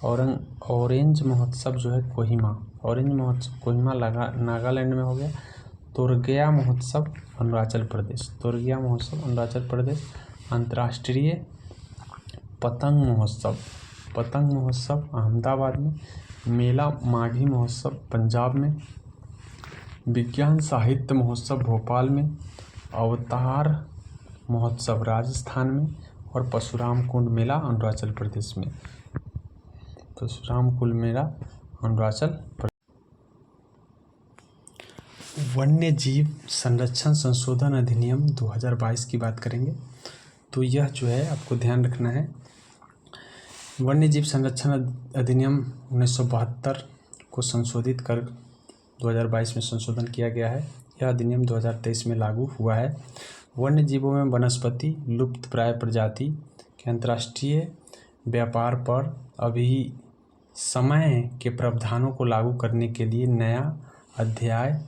ऑरेंज महोत्सव जो है कोहिमा नागालैंड में हो गया। तोरगया महोत्सव अरुणाचल प्रदेश। अंतर्राष्ट्रीय पतंग महोत्सव अहमदाबाद में। मेला माघी महोत्सव पंजाब में। विज्ञान साहित्य महोत्सव भोपाल में। अवतार महोत्सव राजस्थान में। और परशुराम कुंड मेला अरुणाचल प्रदेश में। वन्य जीव संरक्षण संशोधन अधिनियम 2022 की बात करेंगे। तो यह जो है आपको ध्यान रखना है। वन्य जीव संरक्षण अधिनियम 1972 को संशोधित कर 2022 में संशोधन किया गया है। यह अधिनियम 2023 में लागू हुआ है। वन्य जीवों में वनस्पति लुप्तप्राय प्रजाति के अंतर्राष्ट्रीय व्यापार पर अभी समय के प्रावधानों को लागू करने के लिए नया अध्याय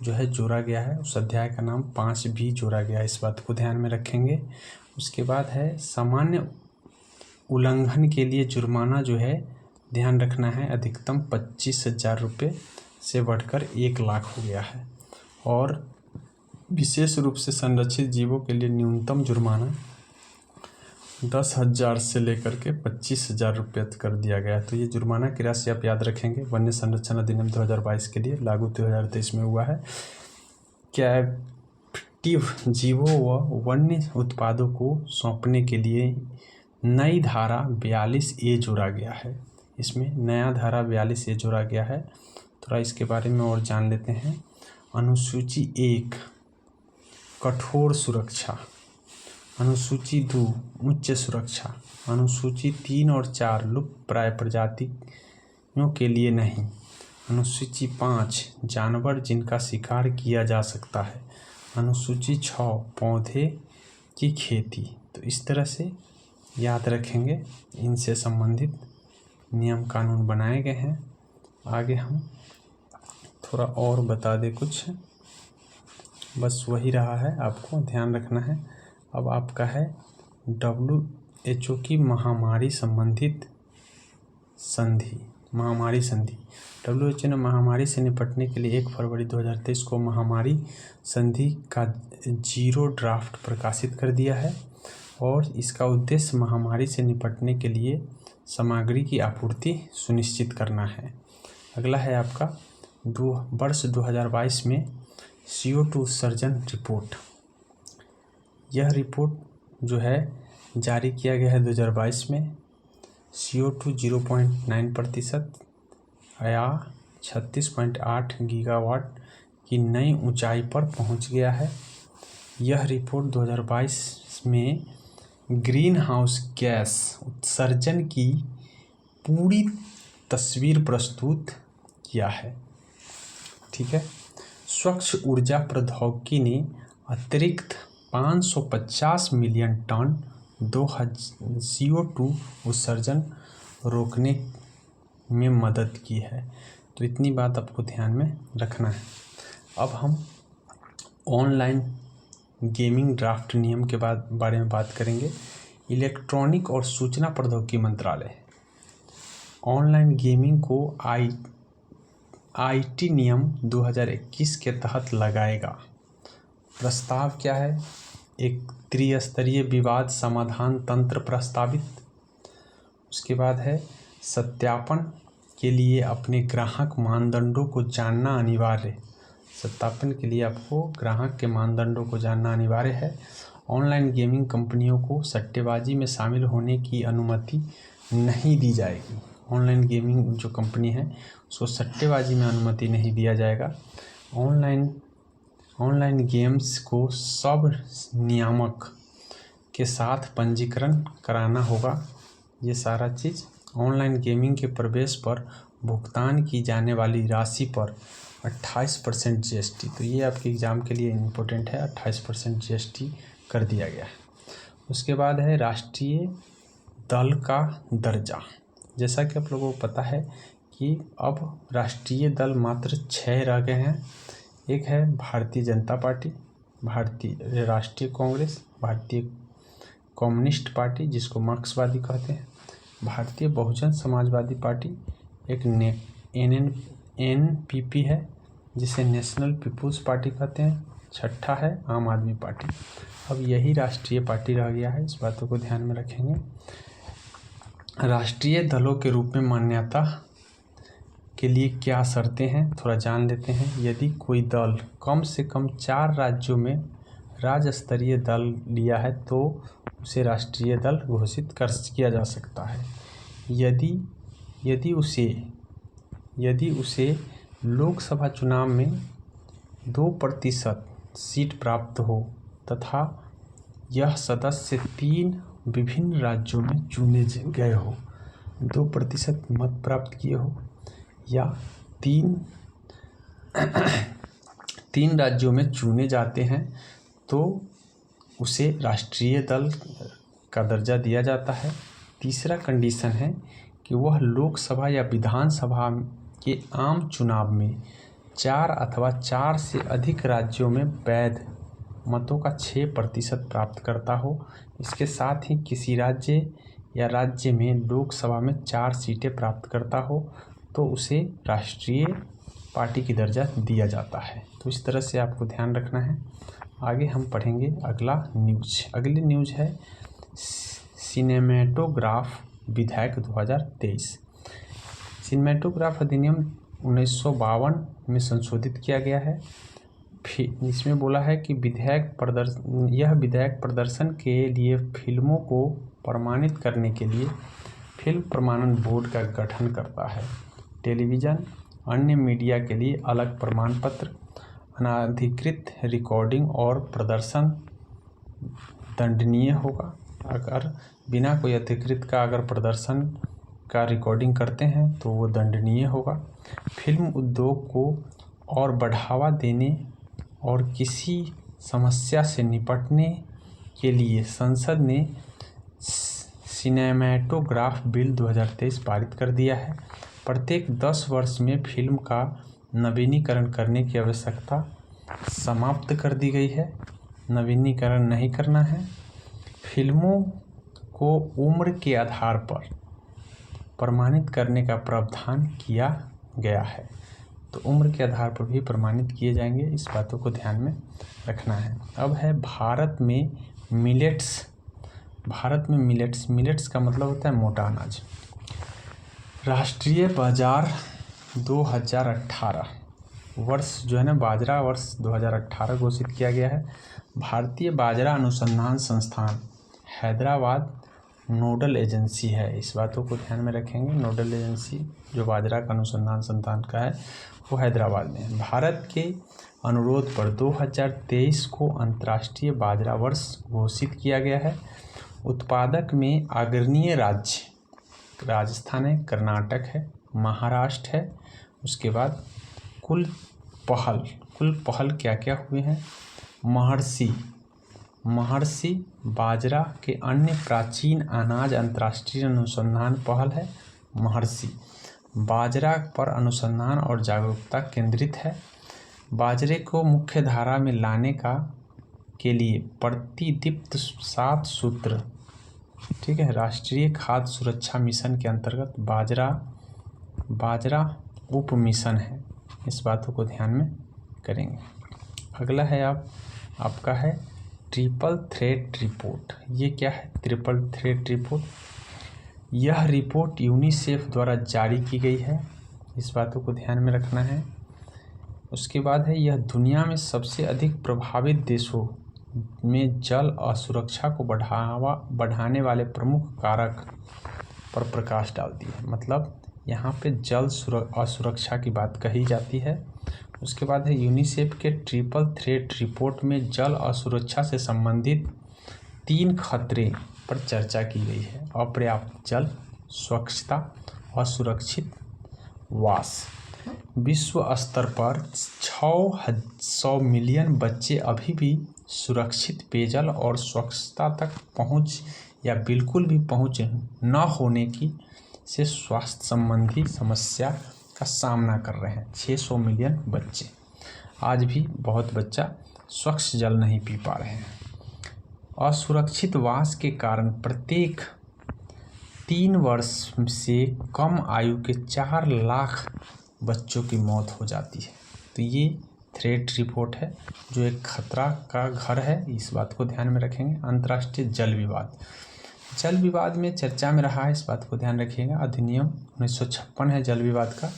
जो है जोड़ा गया है। उस अध्याय का नाम 5 भी जोड़ा गया है, इस बात को ध्यान में रखेंगे। उसके बाद है सामान्य उल्लंघन के लिए जुर्माना जो है ध्यान रखना है, अधिकतम 25,000 रुपये से बढ़कर 1 लाख हो गया है। और विशेष रूप से संरक्षित जीवों के लिए न्यूनतम जुर्माना 10,000 से लेकर के 25,000 रुपये कर दिया गया है। तो ये जुर्माना की राशि आप याद रखेंगे। वन्य संरक्षण अधिनियम 2022 के लिए लागू 2023 में हुआ है। कैप्टिव जीवों व वन्य उत्पादों को सौंपने के लिए नई धारा 42A जोड़ा गया है। इसमें नया धारा 42A जोड़ा गया है। थोड़ा इसके बारे में और जान लेते हैं। अनुसूची 1 कठोर सुरक्षा, अनुसूची 2 उच्च सुरक्षा, अनुसूची 3 और 4 लुप्तप्राय प्रजातियों के लिए नहीं, अनुसूची 5 जानवर जिनका शिकार किया जा सकता है, अनुसूची 6 पौधे की खेती। तो इस तरह से याद रखेंगे। इनसे संबंधित नियम कानून बनाए गए हैं। आगे हम थोड़ा और बता दें कुछ, बस वही रहा है, आपको ध्यान रखना है। अब आपका है WHO की महामारी संबंधित संधि, महामारी संधि। WHO ने महामारी से निपटने के लिए 1 फरवरी 2023 को महामारी संधि का 0 ड्राफ्ट प्रकाशित कर दिया है। और इसका उद्देश्य महामारी से निपटने के लिए सामग्री की आपूर्ति सुनिश्चित करना है। अगला है आपका वर्ष 2022 में CO2 उत्सर्जन रिपोर्ट। यह रिपोर्ट जो है जारी किया गया है 2022 में। CO2 0.9% या 36.8 गीगावाट की नई ऊंचाई पर पहुंच गया है। यह रिपोर्ट 2022 में ग्रीन हाउस गैस उत्सर्जन की पूरी तस्वीर प्रस्तुत किया है। ठीक है। स्वच्छ ऊर्जा प्रौद्योगिकी ने अतिरिक्त 550 मिलियन टन CO2 उत्सर्जन रोकने में मदद की है। तो इतनी बात आपको ध्यान में रखना है। अब हम ऑनलाइन गेमिंग ड्राफ्ट नियम के बारे में बात करेंगे। इलेक्ट्रॉनिक और सूचना प्रौद्योगिकी मंत्रालय ऑनलाइन गेमिंग को IT नियम 2021 के तहत लगाएगा। प्रस्ताव क्या है? एक त्रिस्तरीय विवाद समाधान तंत्र प्रस्तावित। उसके बाद है सत्यापन के लिए अपने ग्राहक मानदंडों को जानना अनिवार्य। सत्यापन के लिए आपको ग्राहक के मानदंडों को जानना अनिवार्य है। ऑनलाइन गेमिंग कंपनियों को सट्टेबाजी में शामिल होने की अनुमति नहीं दी जाएगी। ऑनलाइन गेमिंग जो कंपनी है उसको सट्टेबाजी में अनुमति नहीं दिया जाएगा। ऑनलाइन गेम्स को सब नियामक के साथ पंजीकरण कराना होगा। ये सारा चीज़ ऑनलाइन गेमिंग के प्रवेश पर भुगतान की जाने वाली राशि पर 28% GST। तो ये आपके एग्ज़ाम के लिए इम्पोर्टेंट है। 28% GST कर दिया गया है। उसके बाद है राष्ट्रीय दल का दर्जा। जैसा कि आप लोगों को पता है कि अब राष्ट्रीय दल मात्र 6 रह गए हैं। एक है भारतीय जनता पार्टी, भारतीय राष्ट्रीय कांग्रेस, भारतीय कम्युनिस्ट पार्टी जिसको मार्क्सवादी कहते हैं, भारतीय बहुजन समाजवादी पार्टी, एक NPP है जिसे नेशनल पीपुल्स पार्टी कहते हैं, छठा है आम आदमी पार्टी। अब यही राष्ट्रीय पार्टी रह गया है, इस बातों को ध्यान में रखेंगे। राष्ट्रीय दलों के रूप में मान्यता के लिए क्या शर्तें हैं थोड़ा जान लेते हैं। यदि कोई दल कम से कम 4 राज्यों में राज्य स्तरीय दल लिया है तो उसे राष्ट्रीय दल घोषित किया जा सकता है। यदि उसे लोकसभा चुनाव में 2% सीट प्राप्त हो तथा यह सदस्य 3 विभिन्न राज्यों में चुने गए हो, 2% मत प्राप्त किए हो, या 3 राज्यों में चुने जाते हैं तो उसे राष्ट्रीय दल का दर्जा दिया जाता है। तीसरा कंडीशन है कि वह लोकसभा या विधानसभा के आम चुनाव में 4 अथवा 4 से अधिक राज्यों में वैध मतों का 6% प्राप्त करता हो। इसके साथ ही किसी राज्य में लोकसभा में 4 सीटें प्राप्त करता हो तो उसे राष्ट्रीय पार्टी की दर्जा दिया जाता है। तो इस तरह से आपको ध्यान रखना है। आगे हम पढ़ेंगे अगली न्यूज़ है सिनेमेटोग्राफ विधेयक 2023। सिनेमेटोग्राफ अधिनियम 1952 में संशोधित किया गया है। इसमें बोला है कि यह विधेयक प्रदर्शन के लिए फिल्मों को प्रमाणित करने के लिए फिल्म प्रमाणन बोर्ड का गठन करता है। टेलीविज़न अन्य मीडिया के लिए अलग प्रमाण पत्र, अनधिकृत रिकॉर्डिंग और प्रदर्शन दंडनीय होगा। अगर बिना कोई अधिकृत का अगर प्रदर्शन का रिकॉर्डिंग करते हैं तो वो दंडनीय होगा। फिल्म उद्योग को और बढ़ावा देने और किसी समस्या से निपटने के लिए संसद ने सिनेमेटोग्राफ बिल 2023 पारित कर दिया है। प्रत्येक 10 वर्ष में फिल्म का नवीनीकरण करने की आवश्यकता समाप्त कर दी गई है। नवीनीकरण नहीं करना है। फिल्मों को उम्र के आधार पर प्रमाणित करने का प्रावधान किया गया है, तो उम्र के आधार पर भी प्रमाणित किए जाएंगे। इस बातों को ध्यान में रखना है। अब है भारत में मिलेट्स का मतलब होता है मोटा अनाज। राष्ट्रीय बाजार 2018 वर्ष जो है ना, बाजरा वर्ष 2018 घोषित किया गया है। भारतीय बाजरा अनुसंधान संस्थान हैदराबाद नोडल एजेंसी है। इस बातों को ध्यान में रखेंगे। नोडल एजेंसी जो बाजरा का अनुसंधान संस्थान का है वो हैदराबाद में है। भारत के अनुरोध पर 2023 को अंतर्राष्ट्रीय बाजरा वर्ष घोषित किया गया है। उत्पादक में अग्रणीय राज्य राजस्थान है, कर्नाटक है, महाराष्ट्र है। उसके बाद कुल पहल क्या क्या हुए हैं। महर्षि बाजरा के अन्य प्राचीन अनाज अंतर्राष्ट्रीय अनुसंधान पहल है। महर्षि बाजरा पर अनुसंधान और जागरूकता केंद्रित है। बाजरे को मुख्य धारा में लाने के लिए प्रतिदीप्त 7 सूत्र, ठीक है, राष्ट्रीय खाद्य सुरक्षा मिशन के अंतर्गत बाजरा उप मिशन है। इस बातों को ध्यान में करेंगे। अगला है आपका है ट्रिपल थ्रेट रिपोर्ट। ये क्या है ट्रिपल थ्रेट रिपोर्ट? यह रिपोर्ट यूनिसेफ द्वारा जारी की गई है। इस बातों को ध्यान में रखना है। उसके बाद है यह दुनिया में सबसे अधिक प्रभावित देशों में जल असुरक्षा को बढ़ाने वाले प्रमुख कारक पर प्रकाश डालती है। मतलब यहाँ पे जल असुरक्षा की बात कही जाती है। उसके बाद है यूनिसेफ के ट्रिपल थ्रेट रिपोर्ट में जल असुरक्षा से संबंधित 3 खतरे पर चर्चा की गई है। अपर्याप्त जल, स्वच्छता, असुरक्षित वास। विश्व स्तर पर 600 मिलियन बच्चे अभी भी सुरक्षित पेयजल और स्वच्छता तक पहुंच या बिल्कुल भी पहुंच न होने से स्वास्थ्य संबंधी समस्या का सामना कर रहे हैं। 600 मिलियन बच्चे आज भी बहुत बच्चा स्वच्छ जल नहीं पी पा रहे हैं। असुरक्षित वास के कारण प्रत्येक 3 वर्ष से कम आयु के 4 लाख बच्चों की मौत हो जाती है। तो ये थ्रेट रिपोर्ट है जो एक खतरा का घर है। इस बात को ध्यान में रखेंगे। अंतर्राष्ट्रीय जल विवाद में चर्चा में रहा है। इस बात को ध्यान रखिएगा। अधिनियम 1956 है जल विवाद का।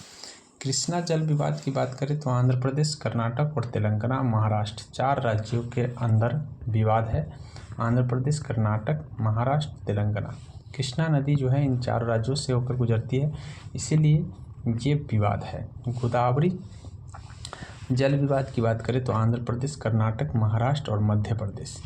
कृष्णा जल विवाद की बात करें तो आंध्र प्रदेश, कर्नाटक और तेलंगाना, महाराष्ट्र 4 राज्यों के अंदर विवाद है। आंध्र प्रदेश, कर्नाटक, महाराष्ट्र, तेलंगाना। कृष्णा नदी जो है इन 4 राज्यों से होकर गुजरती है, इसीलिए ये विवाद है। जल विवाद की बात करें तो आंध्र प्रदेश, कर्नाटक, महाराष्ट्र और मध्य प्रदेश।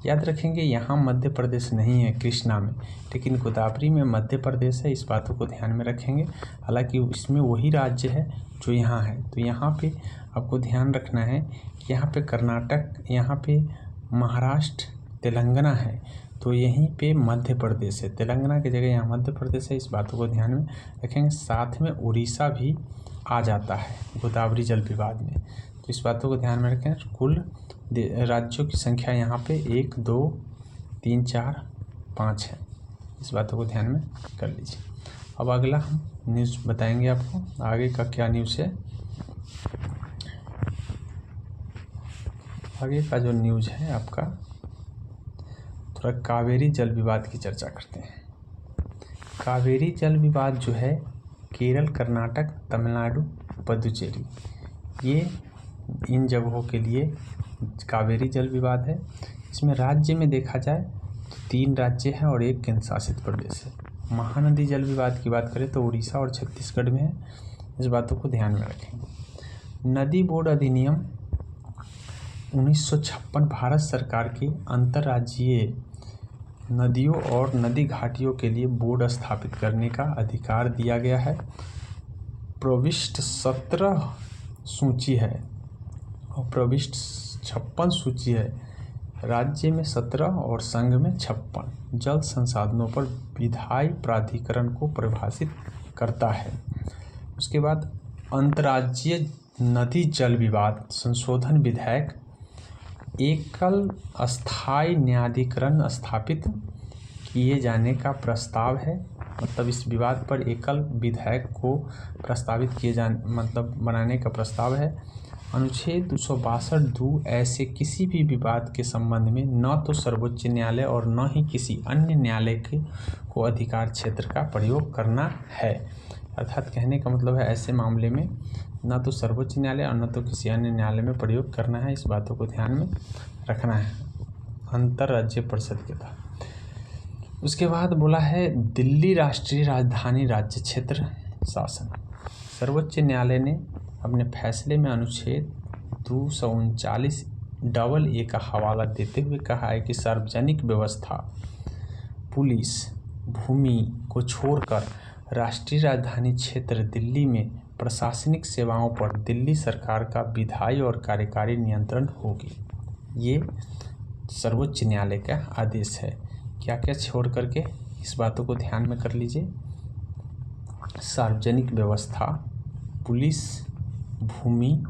याद रखेंगे यहाँ मध्य प्रदेश नहीं है कृष्णा में, लेकिन गोदावरी में मध्य प्रदेश है, इस बातों को ध्यान में रखेंगे। हालांकि इसमें वही राज्य है जो यहाँ है, तो यहाँ पे आपको ध्यान रखना है कि यहाँ पे कर्नाटक, यहाँ पे महाराष्ट्र, तेलंगाना है, तो यहीं पे मध्य प्रदेश है। तेलंगाना की जगह यहाँ मध्य प्रदेश है, इस बातों को ध्यान में रखेंगे। साथ में उड़ीसा भी आ जाता है गोदावरी जल विवाद में, तो इस बातों को ध्यान में रखें। कुल राज्यों की संख्या यहाँ पे 1 2 3 4 5 है, इस बातों को ध्यान में कर लीजिए। अब अगला हम न्यूज़ बताएंगे आपको, आगे का क्या न्यूज़ है। आगे का जो न्यूज़ है आपका, थोड़ा कावेरी जल विवाद की चर्चा करते हैं। कावेरी जल विवाद जो है केरल, कर्नाटक, तमिलनाडु, पुदुचेरी, ये इन जगहों के लिए कावेरी जल विवाद है। इसमें राज्य में देखा जाए तो 3 राज्य हैं और 1 केंद्र शासित प्रदेश है। महानदी जल विवाद की बात करें तो उड़ीसा और छत्तीसगढ़ में है, इस बातों को ध्यान में रखेंगे। नदी बोर्ड अधिनियम 1956 भारत सरकार के अंतर्राज्यीय नदियों और नदी घाटियों के लिए बोर्ड स्थापित करने का अधिकार दिया गया है। प्रविष्ट 17 सूची है और प्रविष्ट 56 सूची है। राज्य में 17 और संघ में 56 जल संसाधनों पर विधायी प्राधिकरण को परिभाषित करता है। उसके बाद अंतर्राज्यीय नदी जल विवाद संशोधन विधेयक एकल अस्थायी न्यायाधिकरण स्थापित किए जाने का प्रस्ताव है। मतलब इस विवाद पर एकल विधेयक को प्रस्तावित बनाने का प्रस्ताव है। अनुच्छेद 262 ऐसे किसी भी विवाद के संबंध में न तो सर्वोच्च न्यायालय और न ही किसी अन्य न्यायालय को अधिकार क्षेत्र का प्रयोग करना है। अर्थात कहने का मतलब है ऐसे मामले में न तो सर्वोच्च न्यायालय और न तो किसी अन्य न्यायालय में प्रयोग करना है, इस बातों को ध्यान में रखना है अंतर्राज्यीय परिषद के तहत। उसके बाद बोला है दिल्ली राष्ट्रीय राजधानी राज्य क्षेत्र शासन। सर्वोच्च न्यायालय ने अपने फैसले में अनुच्छेद 239(a) का हवाला देते हुए कहा है कि सार्वजनिक व्यवस्था, पुलिस, भूमि को छोड़कर राष्ट्रीय राजधानी क्षेत्र दिल्ली में प्रशासनिक सेवाओं पर दिल्ली सरकार का विधायी और कार्यकारी नियंत्रण होगी। ये सर्वोच्च न्यायालय का आदेश है। क्या क्या छोड़ करके, इस बातों को ध्यान में कर लीजिए। सार्वजनिक व्यवस्था, पुलिस, भूमि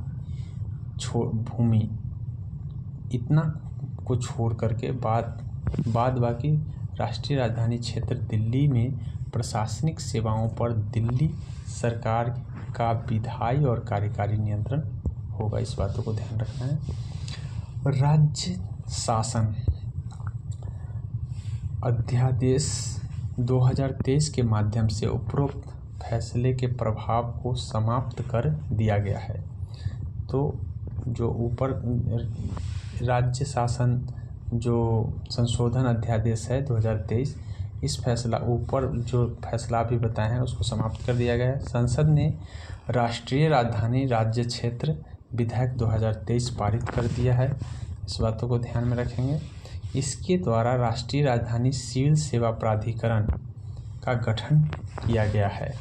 इतना को छोड़ करके बाद बाकी राष्ट्रीय राजधानी क्षेत्र दिल्ली में प्रशासनिक सेवाओं पर दिल्ली सरकार का विधायी और कार्यकारी नियंत्रण होगा, इस बातों को ध्यान रखना है। राज्य शासन अध्यादेश 2023 के माध्यम से उपरोक्त फैसले के प्रभाव को समाप्त कर दिया गया है। तो जो ऊपर राज्य शासन जो संशोधन अध्यादेश है 2023, इस ऊपर जो फैसला भी बताए हैं उसको समाप्त कर दिया गया है। संसद ने राष्ट्रीय राजधानी राज्य क्षेत्र विधेयक 2023 पारित कर दिया है, इस बातों को ध्यान में रखेंगे। इसके द्वारा राष्ट्रीय राजधानी सिविल सेवा प्राधिकरण का गठन किया गया है।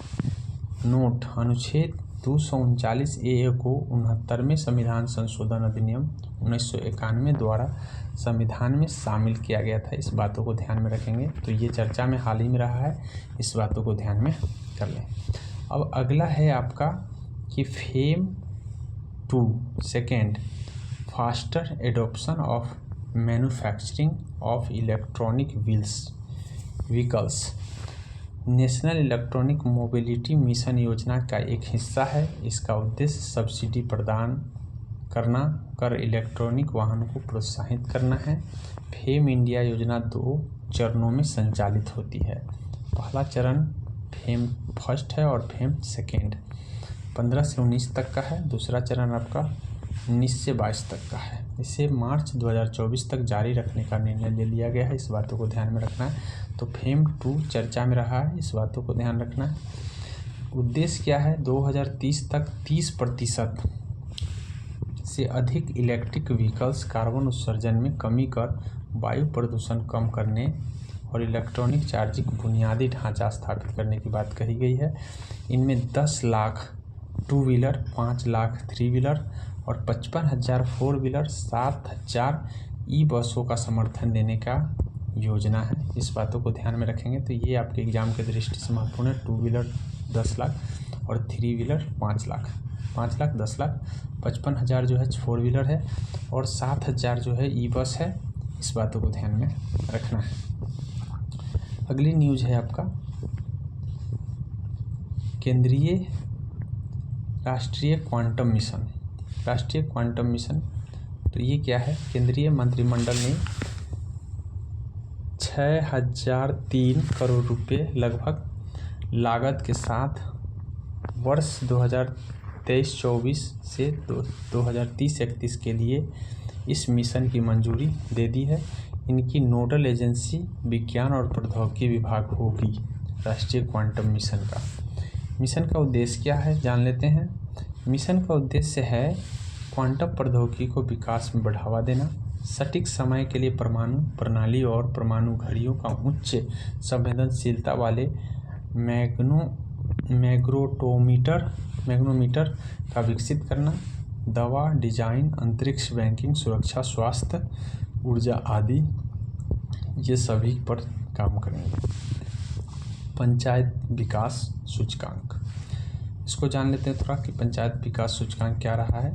नोट, अनुच्छेद 239(a) को 69वें संविधान संशोधन अधिनियम 1991 द्वारा संविधान में शामिल किया गया था, इस बातों को ध्यान में रखेंगे। तो ये चर्चा में हाल ही में रहा है, इस बातों को ध्यान में कर लें। अब अगला है आपका कि fame 2 second faster adoption of manufacturing of electronic vehicles national electronic mobility mission योजना का एक हिस्सा है। इसका उद्देश्य सब्सिडी प्रदान करना कर इलेक्ट्रॉनिक वाहनों को प्रोत्साहित करना है। फेम इंडिया योजना 2 चरणों में संचालित होती है। पहला चरण फेम फर्स्ट है और फेम सेकेंड 15 से 19 तक का है। दूसरा चरण आपका 19 से 22 तक का है। इसे मार्च 2024 तक जारी रखने का निर्णय ले लिया गया है, इस बातों को ध्यान में रखना है। तो फेम 2 चर्चा में रहा है, इस बातों को ध्यान रखना है। उद्देश्य क्या है, 2030 तक 30% से अधिक इलेक्ट्रिक व्हीकल्स कार्बन उत्सर्जन में कमी कर वायु प्रदूषण कम करने और इलेक्ट्रॉनिक चार्जिंग बुनियादी ढांचा स्थापित करने की बात कही गई है। इनमें 10 लाख 2 व्हीलर, 5 लाख 3 व्हीलर और 55,000 4 व्हीलर, 7,000 ई बसों का समर्थन देने का योजना है। इस बातों को ध्यान में रखेंगे तो ये आपके एग्जाम के दृष्टि से महत्वपूर्ण है। 2 व्हीलर 10 लाख और 3 व्हीलर 5 लाख, 5 लाख 10 लाख, 55,000 जो है 4 व्हीलर है और 7,000 जो है ई बस है। इस बातों को ध्यान में रखना है। अगली न्यूज़ है आपका केंद्रीय राष्ट्रीय क्वांटम मिशन। राष्ट्रीय क्वांटम मिशन तो ये क्या है? केंद्रीय मंत्रिमंडल ने 6,003 करोड़ रुपए लगभग लागत के साथ वर्ष 2023-24 से 2030-31 के लिए इस मिशन की मंजूरी दे दी है। इनकी नोडल एजेंसी विज्ञान और प्रौद्योगिकी विभाग होगी। राष्ट्रीय क्वांटम मिशन का उद्देश्य क्या है, जान लेते हैं। मिशन का उद्देश्य है क्वांटम प्रौद्योगिकी को विकास में बढ़ावा देना, सटीक समय के लिए परमाणु प्रणाली और परमाणु घड़ियों का उच्च संवेदनशीलता वाले मैग्नेटोमीटर का विकसित करना, दवा डिजाइन, अंतरिक्ष बैंकिंग, सुरक्षा, स्वास्थ्य, ऊर्जा आदि ये सभी पर काम करेंगे। पंचायत विकास सूचकांक, इसको जान लेते हैं थोड़ा कि पंचायत विकास सूचकांक क्या रहा है।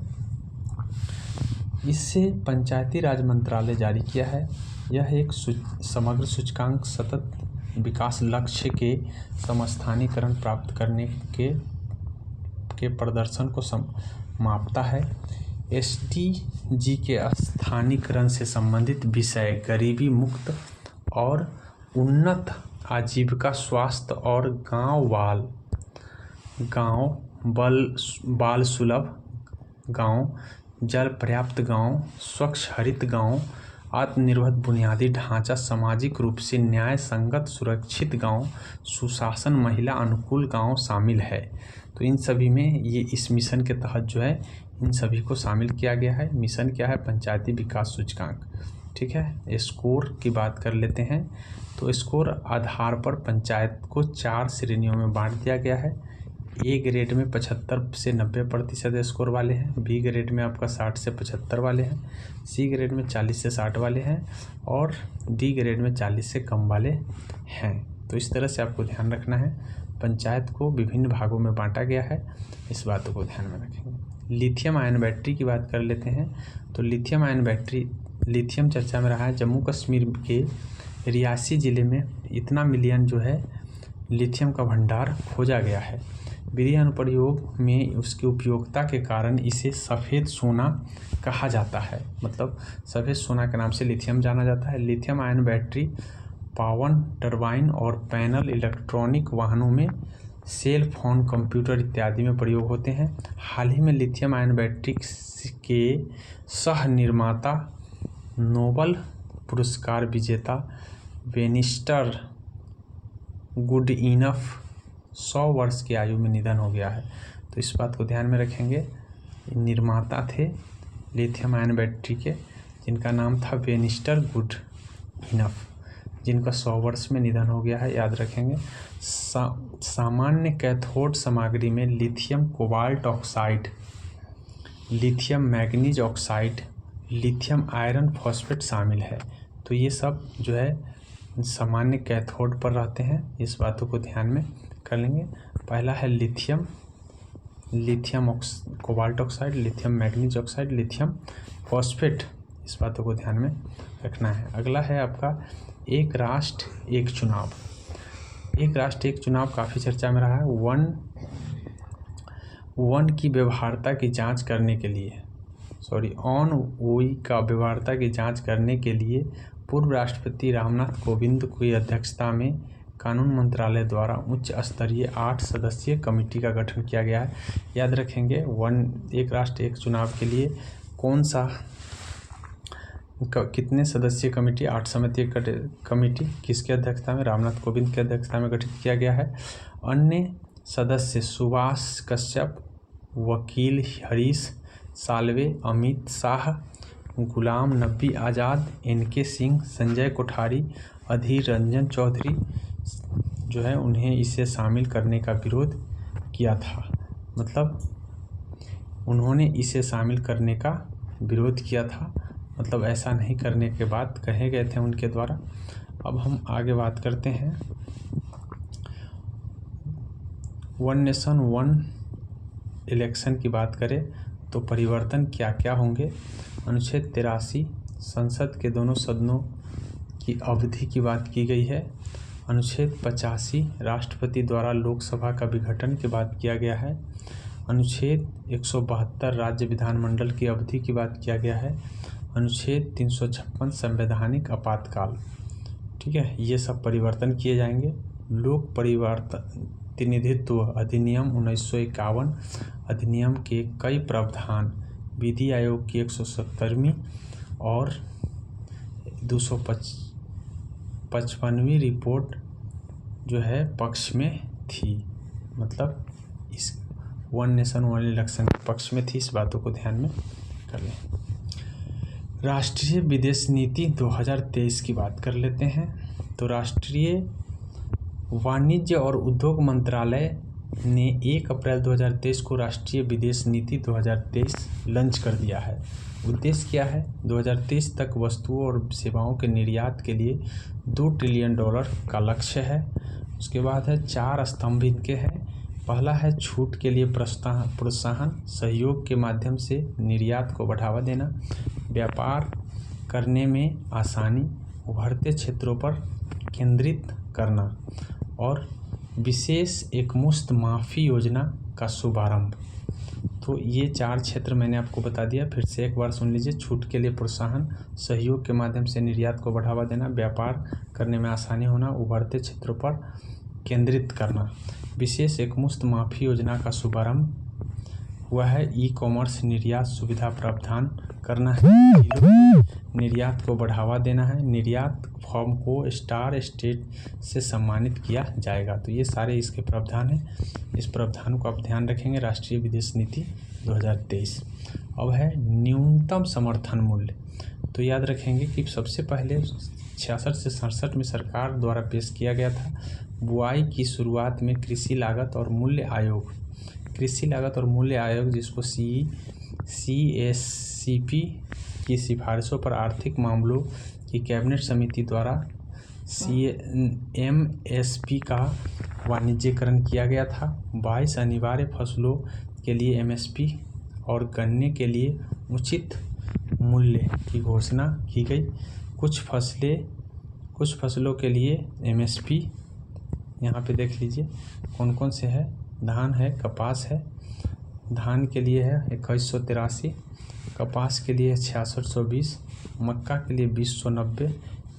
इससे पंचायती राज मंत्रालय जारी किया है। यह एक समग्र सूचकांक सतत विकास लक्ष्य के समस्थानीकरण प्राप्त करने के प्रदर्शन को मापता है। SDG के स्थानीकरण से संबंधित विषय गरीबी मुक्त और उन्नत आजीविका, स्वास्थ्य और बाल सुलभ गांव, जल पर्याप्त गांव, स्वच्छ हरित गांव, आत्मनिर्भर बुनियादी ढांचा, सामाजिक रूप से न्याय संगत सुरक्षित गांव, सुशासन, महिला अनुकूल गांव शामिल है। तो इन सभी में ये इस मिशन के तहत जो है इन सभी को शामिल किया गया है। मिशन क्या है? पंचायती विकास सूचकांक। ठीक है, स्कोर की बात कर लेते हैं। तो स्कोर आधार पर पंचायत को 4 श्रेणियों में बांट दिया गया है। ए ग्रेड में 75 से 90% स्कोर वाले हैं, बी ग्रेड में आपका 60 से 75 वाले हैं, सी ग्रेड में 40 से 60 वाले हैं और डी ग्रेड में 40 से कम वाले हैं। तो इस तरह से आपको ध्यान रखना है। पंचायत को विभिन्न भागों में बांटा गया है, इस बातों को ध्यान में रखेंगे। लिथियम आयन बैटरी की बात कर लेते हैं। तो लिथियम आयन बैटरी, लिथियम चर्चा में रहा है। जम्मू कश्मीर के रियासी ज़िले में इतना मिलियन जो है लिथियम का भंडार खोजा गया है। विधि अनुप्रयोग में उसकी उपयोगिता के कारण इसे सफ़ेद सोना कहा जाता है, मतलब सफ़ेद सोना के नाम से लिथियम जाना जाता है। लिथियम आयन बैटरी पवन टरबाइन और पैनल, इलेक्ट्रॉनिक वाहनों में, सेल फोन, कंप्यूटर इत्यादि में प्रयोग होते हैं। हाल ही में लिथियम आयन बैटरी के सह निर्माता, नोबल पुरस्कार विजेता बेनिस्टर गुडइनफ 100 वर्ष की आयु में निधन हो गया है। तो इस बात को ध्यान में रखेंगे। निर्माता थे लिथियम आयन बैटरी के, जिनका नाम था बेनिस्टर गुडइनफ, जिनका 100 वर्ष में निधन हो गया है, याद रखेंगे। सामान्य कैथोड सामग्री में lithium cobalt oxide, lithium manganese oxide, lithium iron phosphate शामिल है। तो ये सब जो है सामान्य कैथोड पर रहते हैं, इस बातों को ध्यान में कर लेंगे। पहला है lithium cobalt oxide, lithium manganese oxide, lithium phosphate, इस बातों को ध्यान में रखना है। अगला है आपका एक राष्ट्र एक चुनाव। एक राष्ट्र एक चुनाव काफ़ी चर्चा में रहा है। वन की व्यवहार्यता की जांच करने के लिए का व्यवहार्यता की जांच करने के लिए पूर्व राष्ट्रपति रामनाथ कोविंद की अध्यक्षता में कानून मंत्रालय द्वारा उच्च स्तरीय 8 सदस्यीय कमेटी का गठन किया गया है। याद रखेंगे, एक राष्ट्र एक चुनाव के लिए कितने सदस्यीय कमेटी? 8 समितीय कमेटी किसकी अध्यक्षता में? रामनाथ कोविंद की अध्यक्षता में गठित किया गया है। अन्य सदस्य सुभाष कश्यप, वकील हरीश साल्वे, अमित शाह, गुलाम नबी आज़ाद, NK सिंह, संजय कोठारी, अधीर रंजन चौधरी जो है उन्हें इसे शामिल करने का विरोध किया था। मतलब उन्होंने इसे शामिल करने का विरोध किया था, मतलब ऐसा नहीं करने के बाद कहे गए थे उनके द्वारा। अब हम आगे बात करते हैं वन नेशन वन इलेक्शन की बात करें तो परिवर्तन क्या क्या होंगे। अनुच्छेद 83 संसद के दोनों सदनों की अवधि की बात की गई है। अनुच्छेद 85 राष्ट्रपति द्वारा लोकसभा का विघटन की बात किया गया है। अनुच्छेद 172 राज्य विधानमंडल की अवधि की बात किया गया है। अनुच्छेद 356 संवैधानिक आपातकाल। ठीक है, ये सब परिवर्तन किए जाएंगे। लोक प्रतिनिधित्व अधिनियम 1951 अधिनियम के कई प्रावधान विधि आयोग की 170वीं और 255वीं रिपोर्ट जो है पक्ष में थी, मतलब इस वन नेशन वन इलेक्शन के पक्ष में थी। इस बातों को ध्यान में कर लें। राष्ट्रीय विदेश नीति 2023 की बात कर लेते हैं। तो राष्ट्रीय वाणिज्य और उद्योग मंत्रालय ने 1 अप्रैल 2023 को राष्ट्रीय विदेश नीति 2023 लॉन्च कर दिया है। उद्देश्य क्या है? 2023 तक वस्तुओं और सेवाओं के निर्यात के लिए $2 ट्रिलियन का लक्ष्य है। उसके बाद है 4 स्तंभ इनके हैं। पहला है छूट के लिए प्रोत्साहन, सहयोग के माध्यम से निर्यात को बढ़ावा देना, व्यापार करने में आसानी, उभरते क्षेत्रों पर केंद्रित करना और विशेष एकमुश्त माफ़ी योजना का शुभारंभ। तो ये 4 क्षेत्र मैंने आपको बता दिया। फिर से एक बार सुन लीजिए। छूट के लिए प्रोत्साहन, सहयोग के माध्यम से निर्यात को बढ़ावा देना, व्यापार करने में आसानी होना, उभरते क्षेत्रों पर केंद्रित करना, विशेष एकमुश्त माफ़ी योजना का शुभारंभ हुआ है। ई-कॉमर्स निर्यात सुविधा प्रावधान करना है, निर्यात को बढ़ावा देना है, निर्यात फर्म को स्टार स्टेट से सम्मानित किया जाएगा। तो ये सारे इसके प्रावधान हैं। इस प्रावधान को आप ध्यान रखेंगे। राष्ट्रीय विदेश नीति 2023। अब है न्यूनतम समर्थन मूल्य। तो याद रखेंगे कि सबसे पहले 66 से 67 में सरकार द्वारा पेश किया गया था। बुआई की शुरुआत में कृषि लागत और मूल्य आयोग, जिसको CSCP की सिफारिशों पर आर्थिक मामलों की कैबिनेट समिति द्वारा MSP का वाणिज्यीकरण किया गया था। 22 अनिवार्य फसलों के लिए MSP और गन्ने के लिए उचित मूल्य की घोषणा की गई। कुछ फसलों के लिए MSP यहाँ पे देख लीजिए कौन कौन से है। धान है, कपास है। धान के लिए है 2183, कपास के लिए 6620, मक्का के लिए 2090,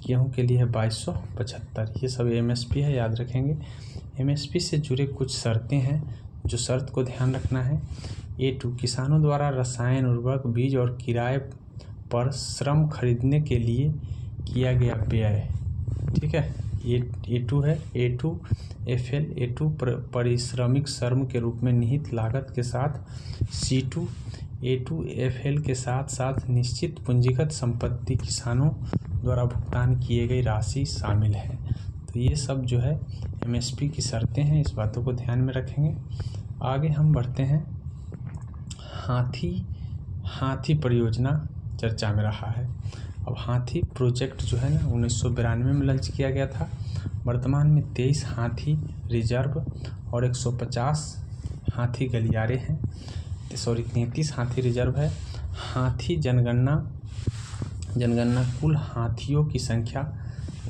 गेहूँ के लिए है 2275। ये सब MSP है, याद रखेंगे। MSP से जुड़े कुछ शर्तें हैं, जो शर्त को ध्यान रखना है। A2 किसानों द्वारा रसायन, उर्वरक, बीज और किराए पर श्रम खरीदने के लिए किया गया व्यय। ठीक है, A2 है। A2 FL A2 पारिश्रमिक श्रम के रूप में निहित लागत के साथ C2 A2 FL के साथ साथ निश्चित पूंजीगत संपत्ति किसानों द्वारा भुगतान किए गई राशि शामिल है। तो ये सब जो है MSP की शर्तें हैं। इस बातों को ध्यान में रखेंगे। आगे हम बढ़ते हैं। हाथी परियोजना चर्चा में रहा है। अब हाथी प्रोजेक्ट जो है ना 1992 में लॉन्च किया गया था। वर्तमान में 23 हाथी रिजर्व और 150 हाथी गलियारे हैं। 33 हाथी रिजर्व है। हाथी जनगणना कुल हाथियों की संख्या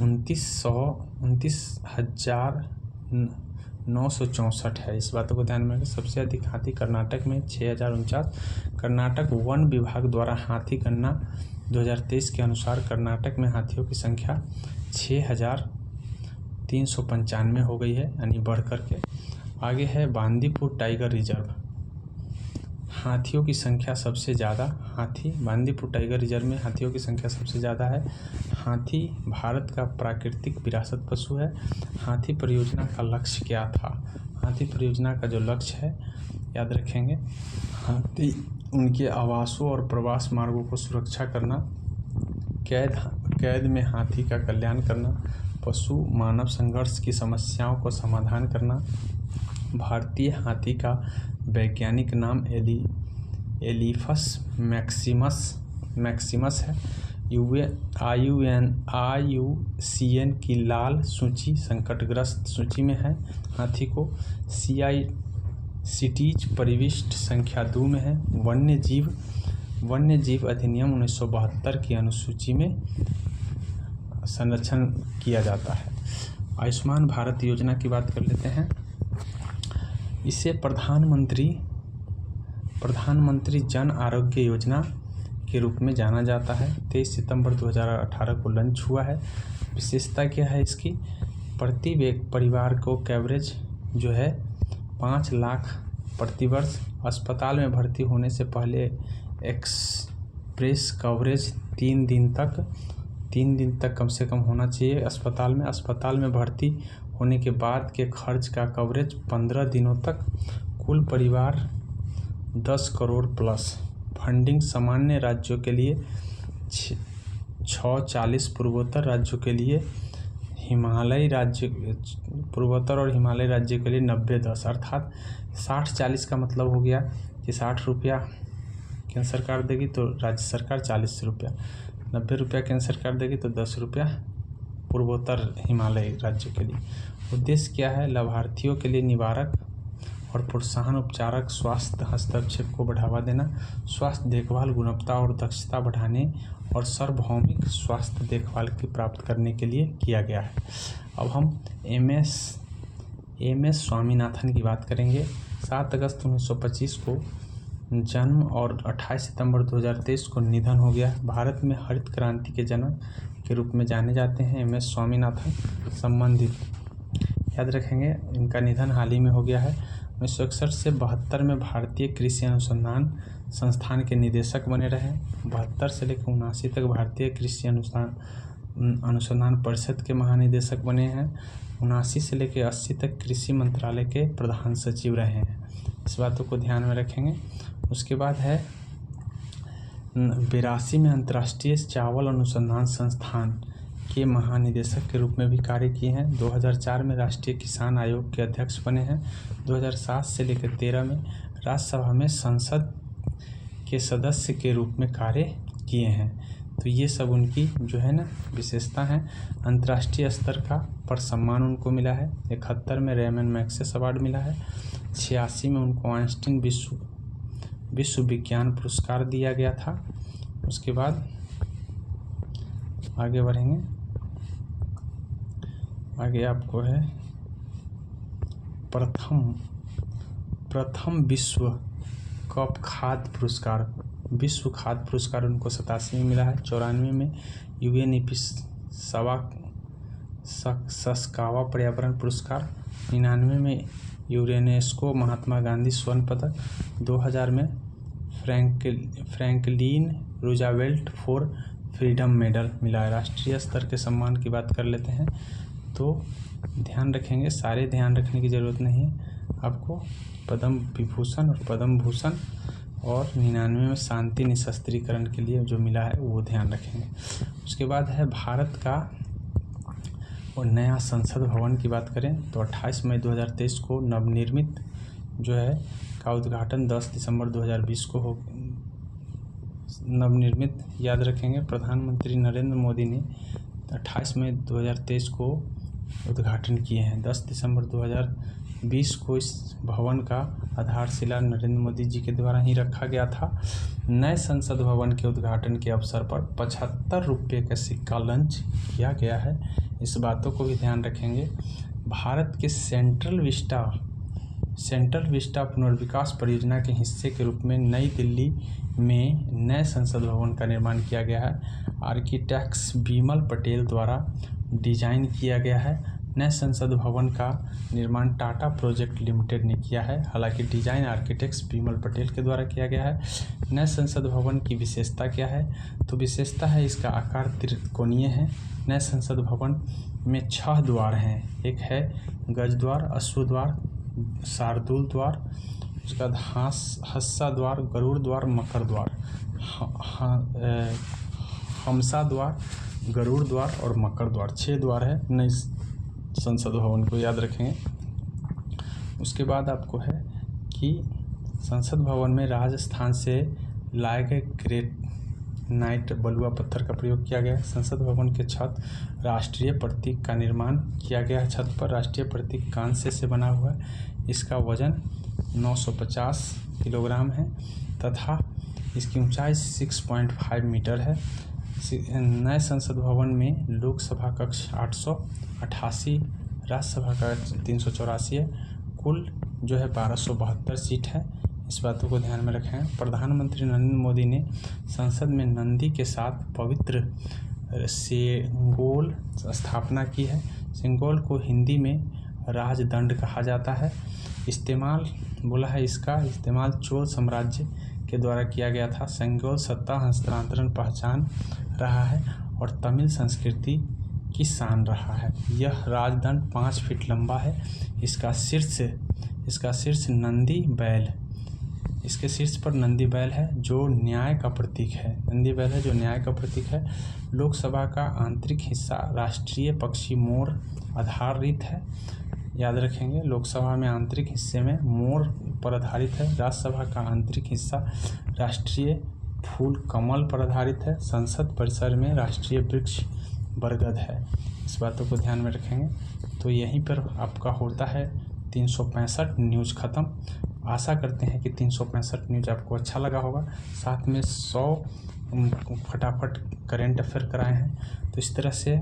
29,964 है। इस बातों को ध्यान में रखें। सबसे अधिक हाथी कर्नाटक में 6049। कर्नाटक वन विभाग द्वारा हाथी गणना 2023 के अनुसार कर्नाटक में हाथियों की संख्या 6395 हो गई है, यानी बढ़ करके। आगे है बांदीपुर टाइगर रिजर्व। हाथियों की संख्या सबसे ज़्यादा बांदीपुर टाइगर रिजर्व में हाथियों की संख्या सबसे ज़्यादा है। हाथी भारत का प्राकृतिक विरासत पशु है। हाथी परियोजना का लक्ष्य क्या था? हाथी परियोजना का जो लक्ष्य है, याद रखेंगे, उनके आवासों और प्रवास मार्गों को सुरक्षा करना, कैद में हाथी का कल्याण करना, पशु मानव संघर्ष की समस्याओं को समाधान करना। भारतीय हाथी का वैज्ञानिक नाम एलिफस मैक्सिमस है। IUCN की लाल सूची संकटग्रस्त सूची में है। हाथी को CITES परिशिष्ट संख्या 2 में है। वन्य जीव अधिनियम 1972 की अनुसूची में संरक्षण किया जाता है। आयुष्मान भारत योजना की बात कर लेते हैं। इसे प्रधानमंत्री जन आरोग्य योजना के रूप में जाना जाता है। 23 सितंबर 2018 को लॉन्च हुआ है। विशेषता क्या है इसकी? प्रति परिवार को कवरेज जो है 5 लाख प्रति वर्ष। अस्पताल में भर्ती होने से पहले एक्सप्रेस कवरेज 3 दिन तक कम से कम होना चाहिए अस्पताल में भर्ती होने के बाद के खर्च का कवरेज 15 दिनों तक। कुल परिवार 10 करोड़ प्लस। फंडिंग सामान्य राज्यों के लिए 640, पूर्वोत्तर राज्यों के लिए पूर्वोत्तर और हिमालय राज्य के लिए 90-10, अर्थात 60-40 का मतलब हो गया कि 60 रुपया केंद्र सरकार देगी तो राज्य सरकार 40 रुपया, 90 रुपया केंद्र सरकार देगी तो 10 रुपया पूर्वोत्तर हिमालय राज्य के लिए। उद्देश्य क्या है? लाभार्थियों के लिए निवारक और प्रोत्साहन उपचारक स्वास्थ्य हस्तक्षेप को बढ़ावा देना, स्वास्थ्य देखभाल गुणवत्ता और दक्षता बढ़ाने और सार्वभौमिक स्वास्थ्य देखभाल की प्राप्त करने के लिए किया गया है। अब हम एम एस स्वामीनाथन की बात करेंगे। 7 अगस्त 1925 को जन्म और 28 सितंबर 2023 को निधन हो गया। भारत में हरित क्रांति के जनक के रूप में जाने जाते हैं एम एस स्वामीनाथन। संबंधित याद रखेंगे, इनका निधन हाल ही में हो गया है। 1961 से 72 में भारतीय कृषि अनुसंधान संस्थान के निदेशक बने रहे। 72 से लेकर 79 तक भारतीय कृषि अनुसंधान परिषद के महानिदेशक बने हैं। 79 से लेकर 80 तक कृषि मंत्रालय के प्रधान सचिव रहे हैं। इस बातों को ध्यान में रखेंगे। उसके बाद है 82 में अंतर्राष्ट्रीय चावल अनुसंधान संस्थान के महानिदेशक के रूप में भी कार्य किए हैं। 2004 में राष्ट्रीय किसान आयोग के अध्यक्ष बने हैं। 2007 से लेकर 13 में राज्यसभा में संसद के सदस्य के रूप में कार्य किए हैं। तो ये सब उनकी जो है ना विशेषता है। अंतर्राष्ट्रीय स्तर का पर सम्मान उनको मिला है। 71 में रेमन मैग्सेसे अवार्ड मिला है। 86 में उनको आइंस्टीन विश्व विज्ञान पुरस्कार दिया गया था। उसके बाद आगे बढ़ेंगे। आगे आपको है प्रथम विश्व कप खाद्य पुरस्कार, विश्व खाद्य पुरस्कार उनको 87 में मिला है। 94 में UNEP सस्कावा पर्यावरण पुरस्कार। 99 में यूनेस्को महात्मा गांधी स्वर्ण पदक। 2000 में Franklin Roosevelt for freedom medal मिला है। राष्ट्रीय स्तर के सम्मान की बात कर लेते हैं तो ध्यान रखेंगे, सारे ध्यान रखने की ज़रूरत नहीं है आपको। पद्म विभूषण और पद्म भूषण और 99 में शांति निशस्त्रीकरण के लिए जो मिला है वो ध्यान रखेंगे। उसके बाद है भारत का और नया संसद भवन की बात करें तो 28 मई 2023 को नवनिर्मित जो है का उद्घाटन 10 दिसंबर 2020 को हो। नवनिर्मित याद रखेंगे, प्रधानमंत्री नरेंद्र मोदी ने 28 मई 2023 को उद्घाटन किए हैं। 10 दिसंबर 2020 को इस भवन का आधारशिला नरेंद्र मोदी जी के द्वारा ही रखा गया था। नए संसद भवन के उद्घाटन के अवसर पर 75 रुपये का सिक्का लॉन्च किया गया है। इस बातों को भी ध्यान रखेंगे। भारत के सेंट्रल विस्टा पुनर्विकास परियोजना के हिस्से के रूप में नई दिल्ली में नए संसद भवन का निर्माण किया गया है। आर्किटेक्ट्स बिमल पटेल द्वारा डिजाइन किया गया है। नए संसद भवन का निर्माण टाटा प्रोजेक्ट लिमिटेड ने किया है। हालांकि डिजाइन आर्किटेक्ट्स बिमल पटेल के द्वारा किया गया है। नए संसद भवन की विशेषता क्या है? तो विशेषता है इसका आकार त्रिकोणीय है। नए संसद भवन में 6 द्वार हैं। एक है गज द्वार, अश्व द्वार, शार्दूल द्वार, उसके बाद हंसा द्वार, गरुड़ द्वार, मकर द्वार, हमसा द्वार, गरुड़ द्वार और मकर द्वार, 6 द्वार है नई संसद भवन को, याद रखेंगे। उसके बाद आपको है कि संसद भवन में राजस्थान से लाए गए ग्रेनाइट बलुआ पत्थर का प्रयोग किया गया है। संसद भवन के छत राष्ट्रीय प्रतीक का निर्माण किया गया है। छत पर राष्ट्रीय प्रतीक कांस्य से बना हुआ है। इसका वजन 950 किलोग्राम है तथा इसकी ऊंचाई 6.5 मीटर है। नए संसद भवन में लोकसभा कक्ष 888, राज्यसभा कक्ष 384 है। कुल जो है 1272 सीट है। इस बातों को ध्यान में रखें। प्रधानमंत्री नरेंद्र मोदी ने संसद में नंदी के साथ पवित्र सेंगोल स्थापना की है। सेंगोल को हिंदी में राजदंड कहा जाता है। इसका इस्तेमाल चोल साम्राज्य के द्वारा किया गया था। सेंगोल सत्ता हस्तांतरण पहचान रहा है और तमिल संस्कृति की शान रहा है। यह राजदंड 5 फीट लंबा है। इसका शीर्ष नंदी बैल, इसके शीर्ष पर नंदी बैल है जो न्याय का प्रतीक है। लोकसभा का आंतरिक हिस्सा राष्ट्रीय पक्षी मोर आधारित है, याद रखेंगे। लोकसभा में आंतरिक हिस्से में मोर पर आधारित है। राज्यसभा का आंतरिक हिस्सा राष्ट्रीय फूल कमल पर आधारित है। संसद परिसर में राष्ट्रीय वृक्ष बरगद है। इस बातों को ध्यान में रखेंगे। तो यहीं पर आपका होता है 365 न्यूज़ ख़त्म। आशा करते हैं कि 365 न्यूज़ आपको अच्छा लगा होगा। साथ में 100 फटाफट करेंट अफेयर कराए हैं। तो इस तरह से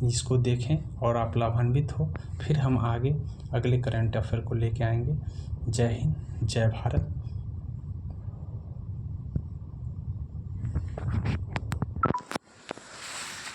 इसको देखें और आप लाभान्वित हो। फिर हम आगे अगले करेंट अफेयर को लेके आएंगे। जय हिंद, जय भारत।